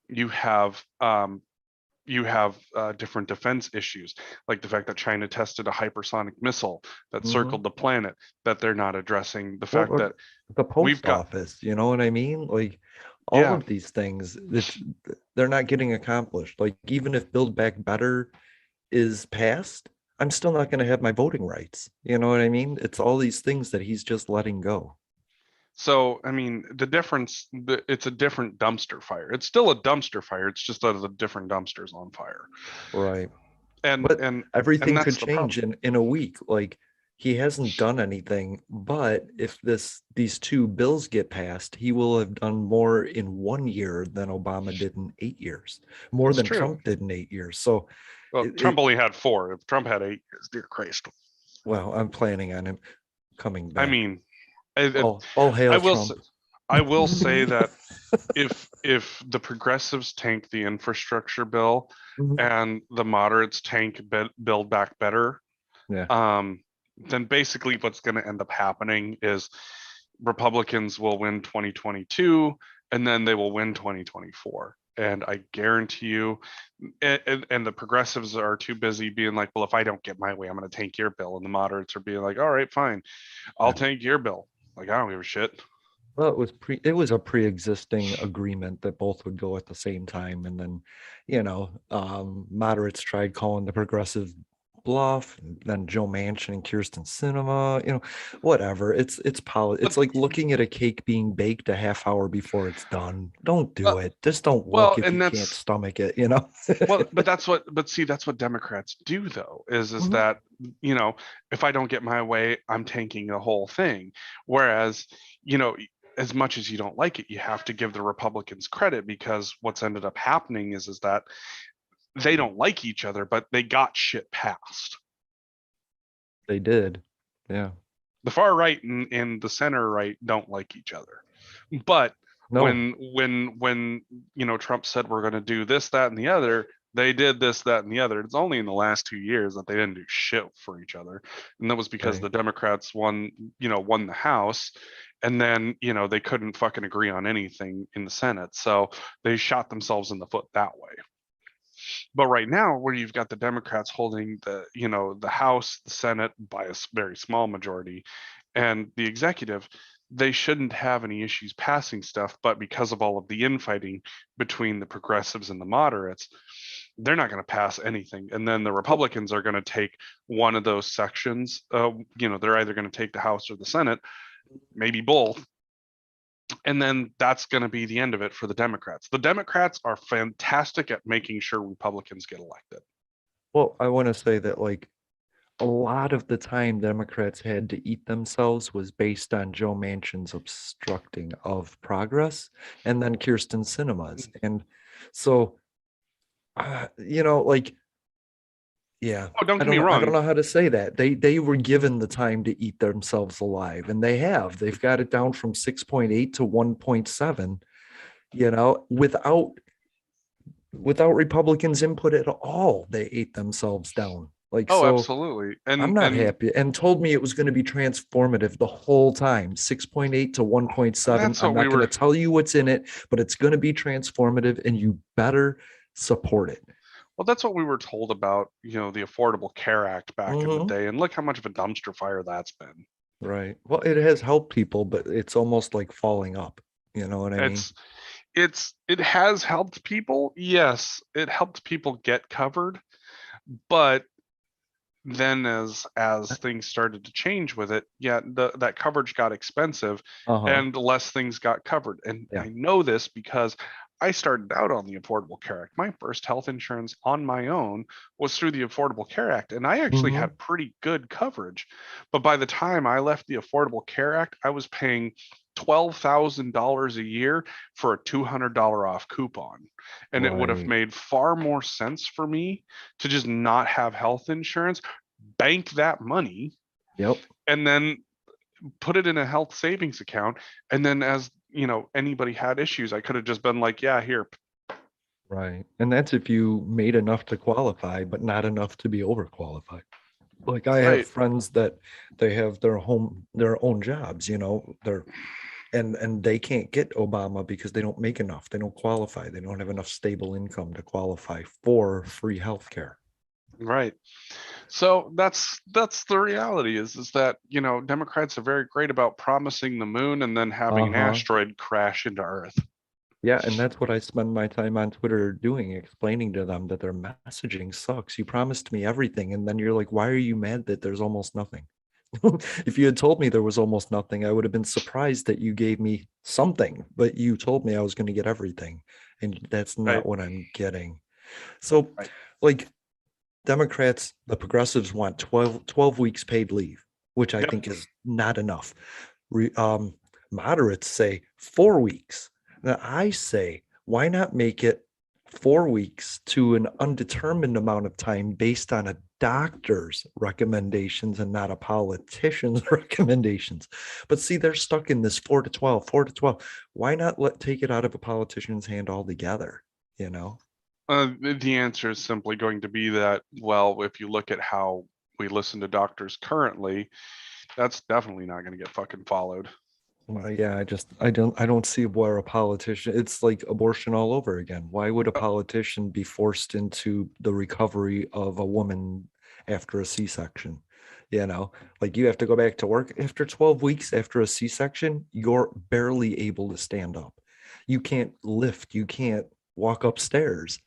You have different defense issues, like the fact that China tested a hypersonic missile that Mhm. circled the planet, that they're not addressing. The fact Or that the we've post got, office, you know what I mean? Like all yeah. of these things, they're not getting accomplished. Like even if Build Back Better is passed, I'm still not going to have my voting rights. You know what I mean? It's all these things that he's just letting go. So, I mean, the difference, it's a different dumpster fire. It's still a dumpster fire. It's just out of the different dumpsters on fire. Right. And But and and everything could that's the change problem. in a week. Like he hasn't done anything, but if these two bills get passed, he will have done more in 1 year than Obama did in 8 years, more It's than true. Trump did in 8 years. So Well, it, Trump it only had 4. If Trump had 8 years, dear Christ. well, I'm planning on him coming I back. mean, I, All I hail will s- Trump. I will say that if the progressives tank the infrastructure bill Mhm. and the moderates tank Build Back Better, Yeah. um, then basically what's going to end up happening is Republicans will win 2022 and then they will win 2024. And I guarantee you, and the progressives are too busy being like, well, if I don't get my way, I'm going to tank your bill. And the moderates are being like, all right, fine, I'll Yeah. tank your bill. Like, I don't give a shit. Well, it was a pre-existing agreement that both would go at the same time. And then, moderates tried calling the progressive bluff, and then Joe Manchin and Kirsten Sinema, whatever. It's But like looking at a cake being baked a half hour before it's done. Don't uh, do it. Just don't look well, if you and can't that's stomach it. but see, that's what Democrats do though, is Mhm. that, if I don't get my way, I'm tanking the whole thing. Whereas, you know, as much as you don't like it, you have to give the Republicans credit, because what's ended up happening is that they don't like each other, but they got shit passed. They did. Yeah. The far right and the center right don't like each other. But No, when Trump said we're going to do this, that, and the other, they did this, that, and the other. It's only in the last 2 years that they didn't do shit for each other, and that was because right. the Democrats won the House, and then they couldn't fucking agree on anything in the Senate, so they shot themselves in the foot that way. But right now, where you've got the Democrats holding the House, the Senate by a very small majority, and the executive, they shouldn't have any issues passing stuff. But because of all of the infighting between the progressives and the moderates, they're not going to pass anything. And then the Well, Republicans are going to take one of those sections. They're either going to take the House or the Senate, maybe both, and then that's going to be the end of it for the Democrats. The Democrats are fantastic at making sure Republicans get elected. I want to say that like a lot of the time Democrats had to eat themselves was based on Joe Manchin's obstructing of progress and then Kirsten Sinema's. And so, like, yeah, Oh, don't I get don't me know. I don't wrong. know how to say that. They were given the time to eat themselves alive, and they have. They've got it down from 6.8 to 1.7, without Republicans' input at all, they ate themselves down. Like, Oh, so absolutely. I'm And not and happy and told me it was going to be transformative the whole time. 6.8 to 1.7. that's I'm what we not going to were. tell you what's in it, but it's going to be transformative and you better support it. Well, that's what we were told about, the Affordable Care Act back in the Mhm. day, and look how much of a dumpster fire that's been. Right. Well, it has helped people, but it's almost like falling up. You know what I mean? It's it has helped people. Yes, it helped people get covered, but then as things started to change with it, yeah, that coverage got expensive, Uh-huh. and less things got covered. And Yeah. I know this because I started out on the Affordable Care Act. My first health insurance on my own was through the Affordable Care Act, and I actually Hmm. had pretty good coverage. But by the time I left the Affordable Care Act, I was paying $12,000 a year for a $200 off coupon. And it would have Right. made far more sense for me to just not have health insurance, bank that money, Yep. and then put it in a health savings account. And then as anybody had issues, I could have just been like, yeah, here. Right. And that's if you made enough to qualify, but not enough to be overqualified. Like I have Right. friends that they have their own jobs, they're and they can't get Obama because they don't make enough. They don't qualify. They don't have enough stable income to qualify for free healthcare. Right. So that's the reality, is that Democrats are very great about promising the moon and then having an Uh-huh. asteroid crash into Earth. Yeah, and that's what I spend my time on Twitter doing, explaining to them that their messaging sucks. You promised me everything, and then you're like, why are you mad that there's almost nothing? If you had told me there was almost nothing, I would have been surprised that you gave me something, but you told me I was going to get everything, and that's not Right. what I'm getting. So, Right. like, Democrats, the progressives want 12 weeks paid leave, which I Yep. think is not enough. Re, Moderates say 4 weeks. Now, I say, why not make it 4 weeks to an undetermined amount of time based on a doctor's recommendations and not a politician's recommendations? But see, they're stuck in this 4 to 12, 4 to 12. Why not take it out of a politician's hand altogether? You know? The answer is simply going to be that, well, if you look at how we listen to doctors currently, that's definitely not going to get fucking followed. Well, yeah, I don't see where a politician, it's like abortion all over again. Why would a politician be forced into the recovery of a woman after a C-section? You know, like you have to go back to work after 12 weeks after a C-section, you're barely able to stand up. You can't lift, you can't walk upstairs,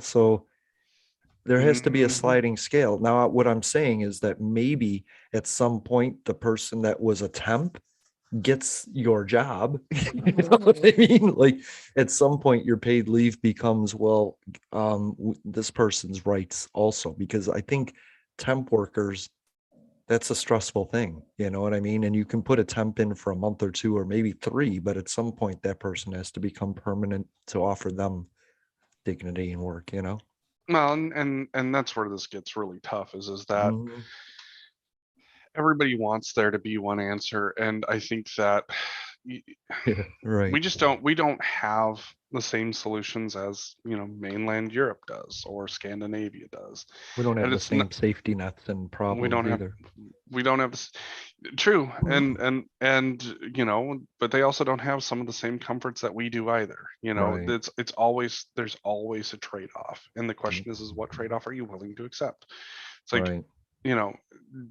so there has to be a Mhm. sliding scale. Now, what I'm saying is that maybe at some point the person that was a temp gets your job. You know what I mean? Like at some point your paid leave becomes, well, this person's rights also, because I think temp workers, that's a stressful thing. You know what I mean? And you can put a temp in for a month or two or maybe three, but at some point that person has to become permanent to offer them dignity and work. Well, and that's where this gets really tough is that Mhm. everybody wants there to be one answer, and I think that y- Yeah, right. we don't have the same solutions as mainland Europe does or Scandinavia does, We don't have and the it's not same safety nets and we problems don't have either. we don't have this true and but they also don't have some of the same comforts that we do either. Right. It's always there's always a trade-off, and the question is what trade-off are you willing to accept? It's like, Right. you know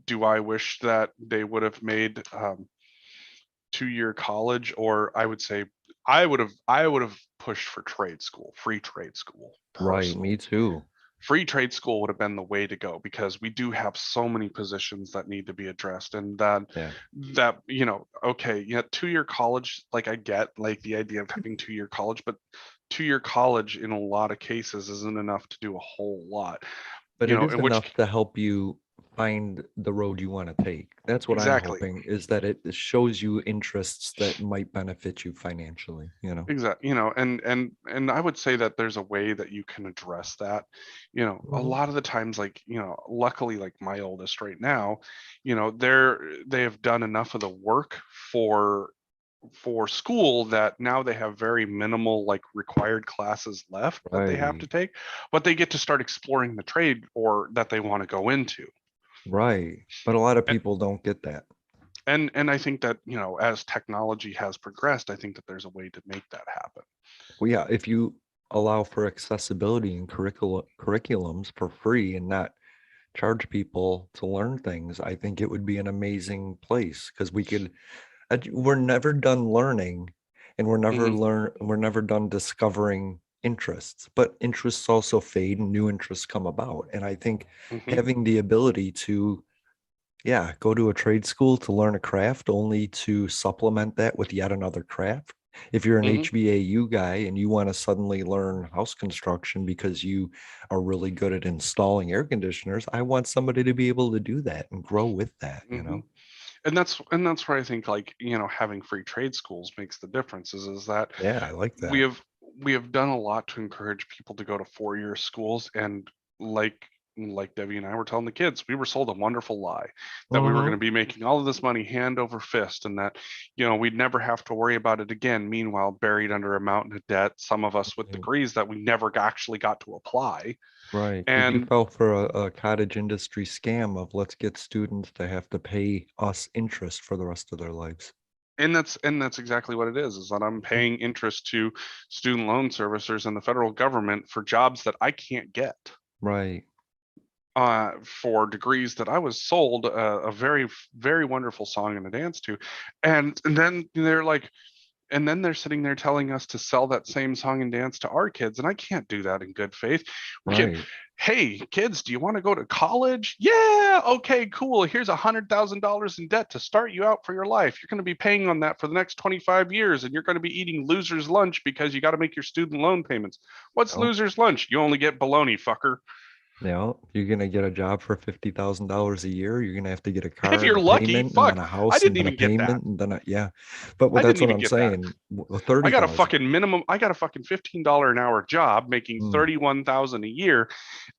do I wish that they would have made 2-year college, or I would say I would have pushed for trade school, free trade school Right. personally. Me too. Free trade school would have been the way to go, because we do have so many positions that need to be addressed, and Yeah. okay, yeah, 2-year college, like I get like the idea of having 2-year college, but 2-year college in a lot of cases isn't enough to do a whole lot, But it is in which enough to help you find the road you want to take. That's what I'm exactly. hoping, is that it shows you interests that might benefit you financially. Exactly, and I would say that there's a way that you can address that. A Mhm. lot of the times, like, luckily, like my oldest right now, they have done enough of the work for school that now they have very minimal like required classes left that they have Right. to take, but they get to start exploring the trade or that they want to go into. Right. But a lot of people don't get that. And I think that, as technology has progressed, I think that there's a way to make that happen. Well, yeah, if you allow for accessibility in curriculums for free and not charge people to learn things, I think it would be an amazing place, because we're never done learning, and Hmm. we're never done discovering interests, but interests also fade and new interests come about. And I think Hmm. having the ability to, yeah, go to a trade school to learn a craft only to supplement that with yet another craft. If you're an Hmm. HVAU guy and you want to suddenly learn house construction because you are really good at installing air conditioners, I want somebody to be able to do that and grow with that, you Hmm. know? And that's where I think, like, having free trade schools makes the difference is that Yeah, I like we that. have we have done a lot to encourage people to go to 4-year schools, and like Debbie and I were telling the kids, we were sold a wonderful lie that we were going to Hmm. be making all of this money hand over fist, and that we'd never have to worry about it again. Meanwhile, buried under a mountain of debt, some of us with degrees that we never actually got to apply. Right. You And fell for a cottage industry scam of, let's get students to have to pay us interest for the rest of their lives. and that's exactly what it is that I'm paying interest to student loan servicers and the federal government for jobs that I can't get, Right. for degrees that I was sold a very, very wonderful song and a dance to. And then they're sitting there telling us to sell that same song and dance to our kids, and I can't do that in good faith. We can, Right. hey kids, do you want to go to college? Yeah, okay, cool. Here's $100,000 in debt to start you out for your life. You're going to be paying on that for the next 25 years, and you're going to be eating loser's lunch because you got to make your student loan payments. What's Oh, loser's lunch? You only get bologna, fucker. you're gonna get a job for $50,000 a year. You're gonna have to get a If car and you're a lucky, payment and then fuck. a I house didn't and then a even get that. payment and then yeah. But I that's didn't what even I'm get that. saying. 30,000. I got a fucking $15 an hour job making Mm, 31,000 a year,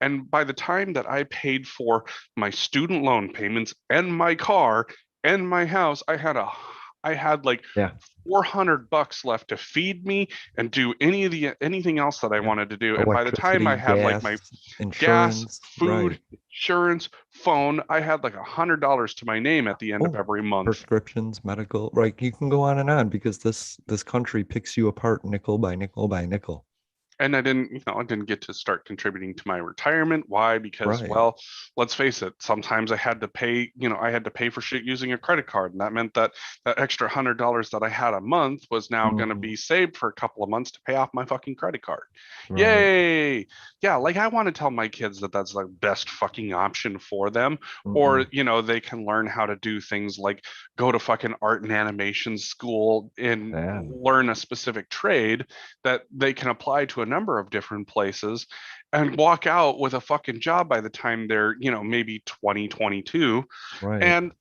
and by the time that I paid for my student loan payments and my car and my house, I had I had like Yeah. $400 left to feed me and do anything else that I Yeah. wanted to do. And by the time Electricity, I had like my gas, gas, insurance. food, Right. insurance, phone, I had like $100 to my name at the end of Oh, every month. prescriptions, medical. Right. You can go on and on because this country picks you apart nickel by nickel by nickel. And I didn't get to start contributing to my retirement. Why? Because, Right. well, let's face it, sometimes I had to pay for shit using a credit card. And that meant that that extra $100 that I had a month was now going to Mhm. be saved for a couple of months to pay off my fucking credit card. Right. Yay. Yeah. Like I want to tell my kids that that's the best fucking option for them. Or, Mm-mm. they can learn how to do things like go to fucking art and animation school and Yeah. learn a specific trade that they can apply to a number of different places and walk out with a fucking job by the time they're, maybe 2022 Right. and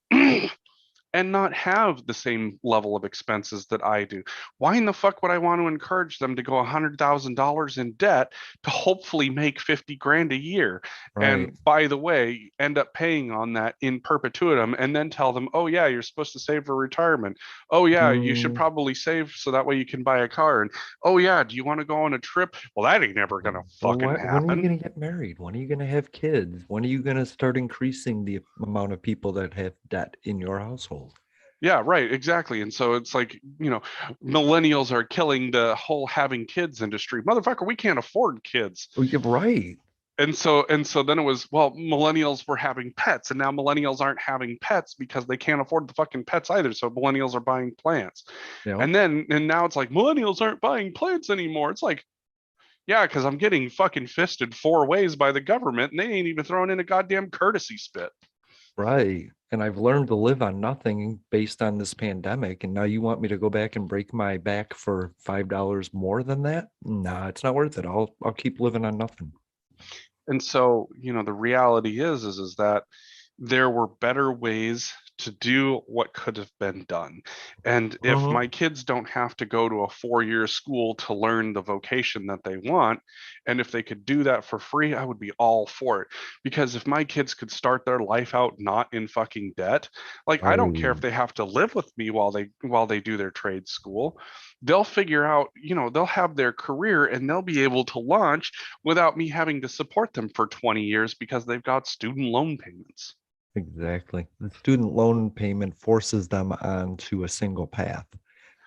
and not have the same level of expenses that I do. Why in the fuck would I want to encourage them to go $100,000 in debt to hopefully make 50 grand a year? Right. And by the way, end up paying on that in perpetuitum and then tell them, oh, yeah, you're supposed to save for retirement. Oh, yeah, you should Mm, probably save so that way you can buy a car. And oh, yeah, do you want to go on a trip? Well, that ain't never going to well, fucking when are you happen. going to get married? When are you going to have kids? When are you going to start increasing the amount of people that have debt in your household? Yeah, right, exactly. And so it's like, millennials are killing the whole having kids industry. Motherfucker, we can't afford kids. Oh, you're right. And so then it was, well, millennials were having pets, and now millennials aren't having pets because they can't afford the fucking pets either. So millennials are buying plants. Yeah. And now it's like millennials aren't buying plants anymore. It's like, yeah, because I'm getting fucking fisted 4 ways by the government, and they ain't even throwing in a goddamn courtesy spit. Right. And I've learned to live on nothing based on this pandemic. And now you want me to go back and break my back for $5 more than that? Nah, it's not worth it. I'll keep living on nothing. And so, the reality is that there were better ways to do what could have been done. And if Mhm. my kids don't have to go to a 4-year school to learn the vocation that they want, and if they could do that for free, I would be all for it. Because if my kids could start their life out not in fucking debt, like I don't care if Right. they have to live with me while they do their trade school. They'll figure out, they'll have their career and they'll be able to launch without me having to support them for 20 years because they've got student loan payments. Exactly. The student loan payment forces them onto a single path.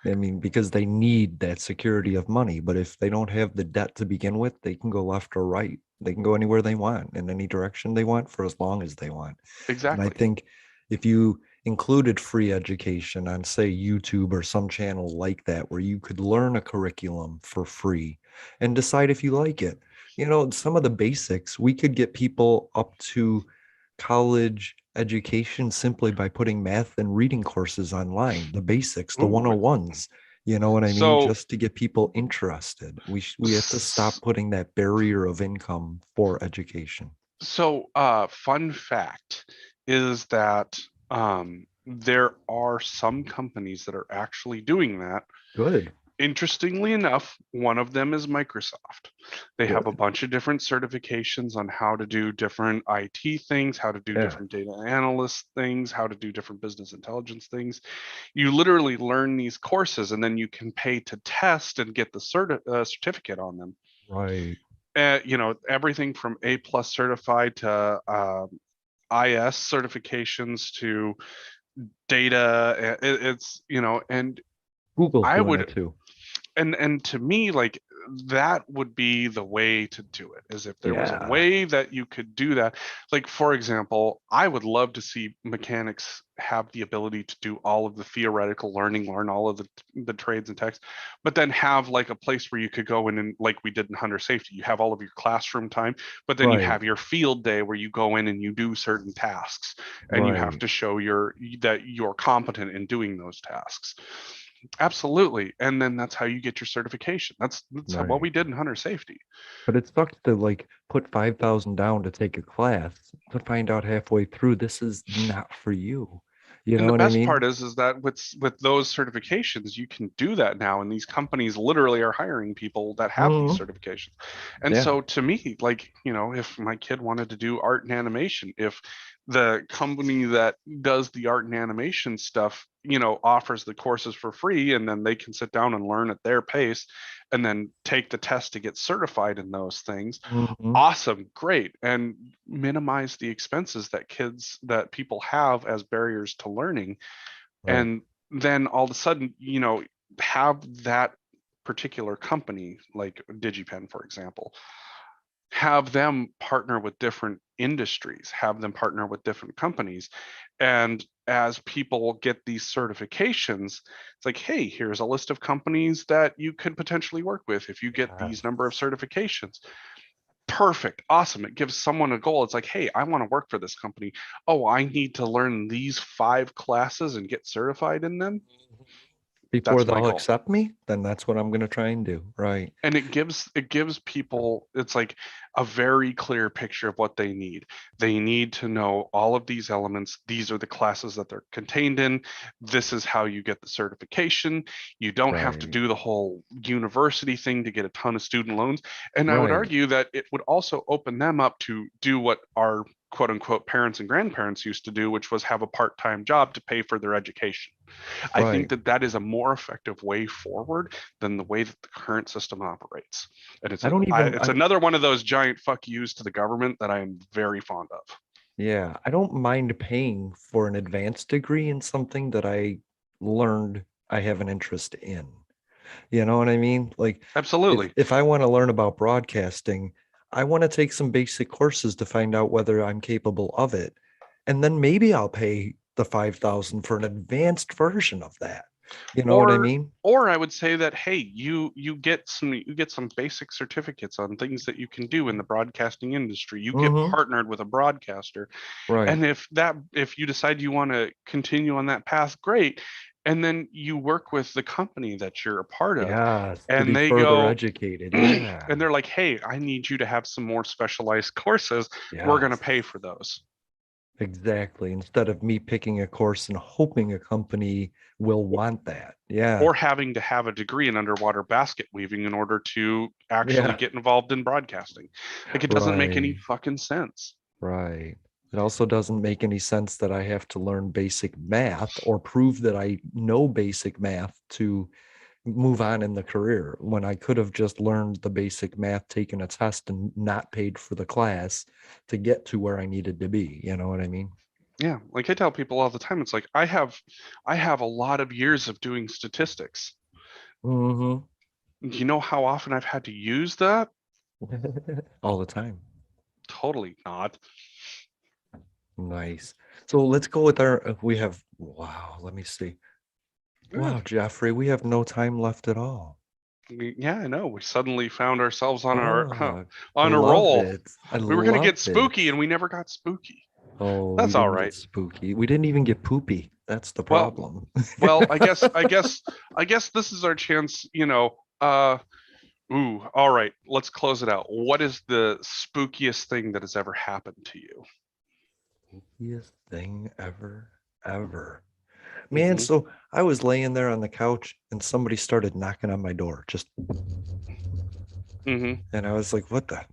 I mean, because they need that security of money. But if they don't have the debt to begin with, they can go left or right. They can go anywhere they want in any direction they want for as long as they want. And I Exactly. think if you included free education on, say, YouTube or some channel like that, where you could learn a curriculum for free and decide if you like it, some of the basics, we could get people up to college education simply by putting math and reading courses online, the basics, the Ooh. 101s. You know what I mean? So, Just to get people interested. We have to stop putting that barrier of income for education. fun fact is that there are some companies that are actually doing that. Good, Interestingly enough, one of them is Microsoft. They have a good. bunch of different certifications on how to do different IT things, how to do Yeah, different data analyst things, how to do different business intelligence things. You literally learn these courses and then you can pay to test and get the certificate on them. right. Everything from A plus certified to IS certifications to data. It's, and Google's I doing it would too. and to me, like, that would be the way to do it, is if there was a Yeah, way that you could do that. Like, for example, I would love to see mechanics have the ability to do all of the theoretical learning, learn all of the trades and techs, but then have like a place where you could go in and, like we did in hunter safety, you have all of your classroom time, but then you right, have your field day where you go in and you do certain tasks and you have right, to show that you're competent in doing those tasks. Absolutely. And then that's how you get your certification. That's what right. we did in hunter safety. But it sucks to like put 5,000 down to take a class to find out halfway through this is not for you. You And know the what I best mean? part is that with those certifications, you can do that now. And these companies literally are hiring people that have these Mhm. certifications. And Yeah, so to me, like, if my kid wanted to do art and animation, if the company that does the art and animation stuff, offers the courses for free, and then they can sit down and learn at their pace and then take the test to get certified in those things. Mhm. Awesome, great, and minimize the expenses that people have as barriers to learning. Right. And then all of a sudden, have that particular company like DigiPen, for example, have them partner with different industries, have them partner with different companies. And as people get these certifications, it's like, hey, here's a list of companies that you could potentially work with if you get Yeah. these number of certifications. Perfect. Awesome. It gives someone a goal. It's like, hey, I want to work for this company. Oh, I need to learn these 5 classes and get certified in them. Before That's my they'll goal. accept me, then that's what I'm going to try and do. Right. And it gives people, it's like a very clear picture of what they need. They need to know all of these elements. These are the classes that they're contained in. This is how you get the certification. You don't have to Right. do the whole university thing to get a ton of student loans. And I would Right. argue that it would also open them up to do what our quote unquote parents and grandparents used to do, which was have a part-time job to pay for their education. I think Right. that that is a more effective way forward than the way that the current system operates. And I don't even, it's another one of those giant fuck yous to the government that I am very fond of. yeah, I don't mind paying for an advanced degree in something that I learned I have an interest in. You know what I mean? Like if Absolutely. if I want to learn about broadcasting, I want to take some basic courses to find out whether I'm capable of it. And then maybe I'll pay the 5,000 for an advanced version of that. You know what I Or mean? or I would say that, hey, you get some basic certificates on things that you can do in the broadcasting industry. You get Mm-hmm. partnered with a broadcaster. Right. And if you decide you want to continue on that path, great. And then you work with the company that you're a part of, Yes, to and be they further go, educated. Yeah. and they're like, hey, I need you to have some more specialized courses. We're going to Yes. pay for those. Exactly. Instead of me picking a course and hoping a company will want that. Yeah. Or having to have a degree in underwater basket weaving in order to actually Yeah. get involved in broadcasting. Like, it doesn't make any Right. fucking sense. Right. It also doesn't make any sense that I have to learn basic math or prove that I know basic math to move on in the career when I could have just learned the basic math, taken a test, and not paid for the class to get to where I needed to be. You know what I mean? Yeah, like I tell people all the time, it's like I have a lot of years of doing statistics. Hmm. You know how often I've had to use that? All the time. Totally not. Nice. So let's go with our, we have, wow, let me see. Yeah, Wow, Jeffrey, we have no time left at all. yeah, I know. We suddenly found ourselves on our Oh, I on a love roll. it. I We were gonna love get it. spooky and we never got spooky. Oh, we That's all didn't get right. spooky. We didn't even get poopy. That's the Well, problem. well, I guess this is our chance. Ooh, all right, let's close it out. What is the spookiest thing that has ever happened to you? Spookiest thing ever, ever. Man, Hmm. so I was laying there on the couch and somebody started knocking on my door. Just, Hmm. and I was like, what the?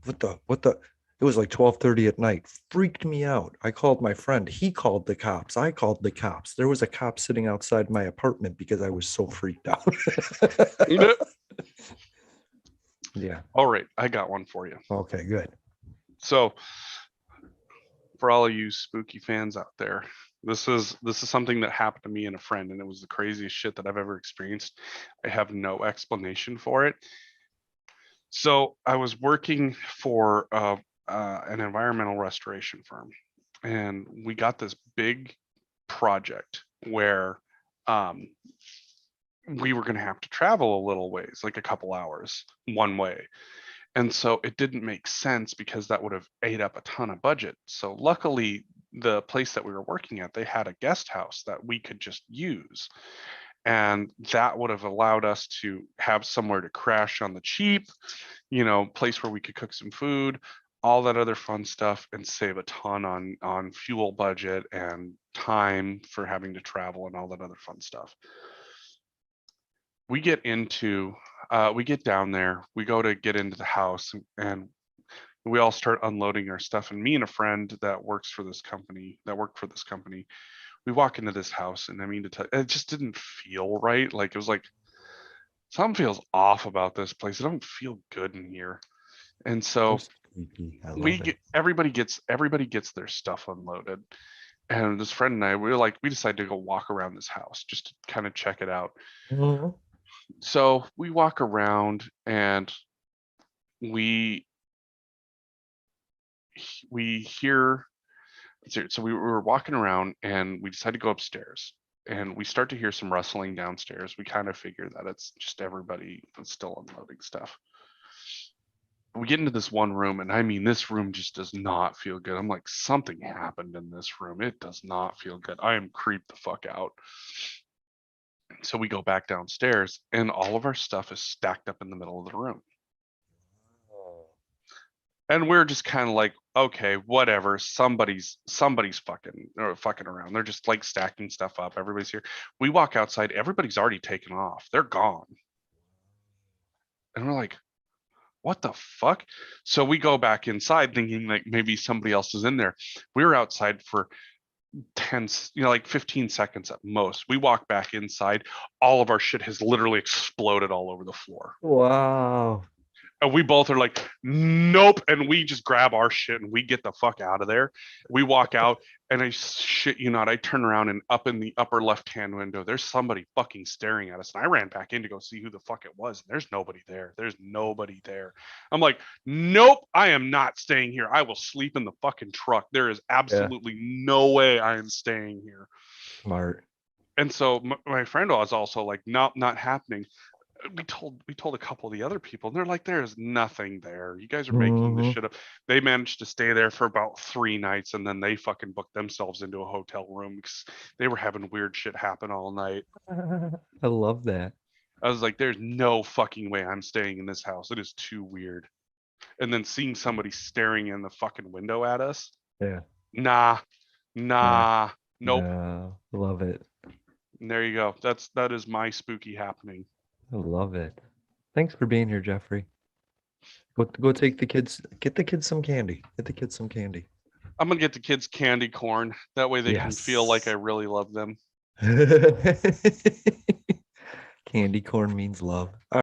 It was like 12:30 at night. Freaked me out. I called my friend. He called the cops. I called the cops. There was a cop sitting outside my apartment because I was so freaked out. Yeah. All right, I got one for you. Okay, good. So, for all of you spooky fans out there, this is something that happened to me and a friend, and it was the craziest shit that I've ever experienced. I have no explanation for it. So I was working for an environmental restoration firm, and we got this big project where um, we were going to have to travel a little ways, like a couple hours one way. And so it didn't make sense because that would have ate up a ton of budget. So luckily, the place that we were working at, they had a guest house that we could just use. And that would have allowed us to have somewhere to crash on the cheap, place where we could cook some food, all that other fun stuff, and save a ton on fuel budget and time for having to travel and all that other fun stuff. We get into we get down there, we go to get into the house, and We all start unloading our stuff, and me and a friend that worked for this company, we walk into this house, and I mean to tell you, it just didn't feel right. Like it was like something feels off about this place. I don't feel good in here. And So so creepy. I love it. everybody gets their stuff unloaded. And this friend and I, we decided to go walk around this house just to kind of check it out. Mhm. So we walk around and we we hear so we were walking around and we decided to go upstairs and we start to hear some rustling downstairs. We kind of figure that it's just everybody that's still unloading stuff. We get into this one room, and I mean, this room just does not feel good. I'm like, something happened in this room. It does not feel good. I am creeped the fuck out. So we go back downstairs, and all of our stuff is stacked up in the middle of the room. And we're just kind of like, okay, whatever. Somebody's fucking around. They're just like stacking stuff up. Everybody's here. We walk outside. Everybody's already taken off. They're gone. And we're like, what the fuck? So we go back inside thinking like maybe somebody else is in there. We were outside for 10, like 15 seconds at most. We walk back inside. All of our shit has literally exploded all over the floor. Wow. And we both are like, nope. And we just grab our shit and we get the fuck out of there. We walk out, and I shit you not, I turn around, and up in the upper left-hand window, there's somebody fucking staring at us. And I ran back in to go see who the fuck it was. And there's nobody there. There's nobody there. I'm like, nope, I am not staying here. I will sleep in the fucking truck. There is absolutely no way I am staying here. Smart. And so my friend was also like, not happening. We told a couple of the other people, and they're like, there's nothing there. You guys are making this Mhm. shit up. They managed to stay there for about 3 nights, and then they fucking booked themselves into a hotel room because they were having weird shit happen all night. I love that. I was like, there's no fucking way I'm staying in this house. It is too weird. And then seeing somebody staring in the fucking window at us, Yeah. nah, Yeah. nope. No. Love it. And there you go. That is my spooky happening. I love it. Thanks for being here, Jeffrey. Go take the kids. Get the kids some candy. Get the kids some candy. I'm gonna get the kids candy corn. That way they can feel like I Yes. really love them. Candy corn means love.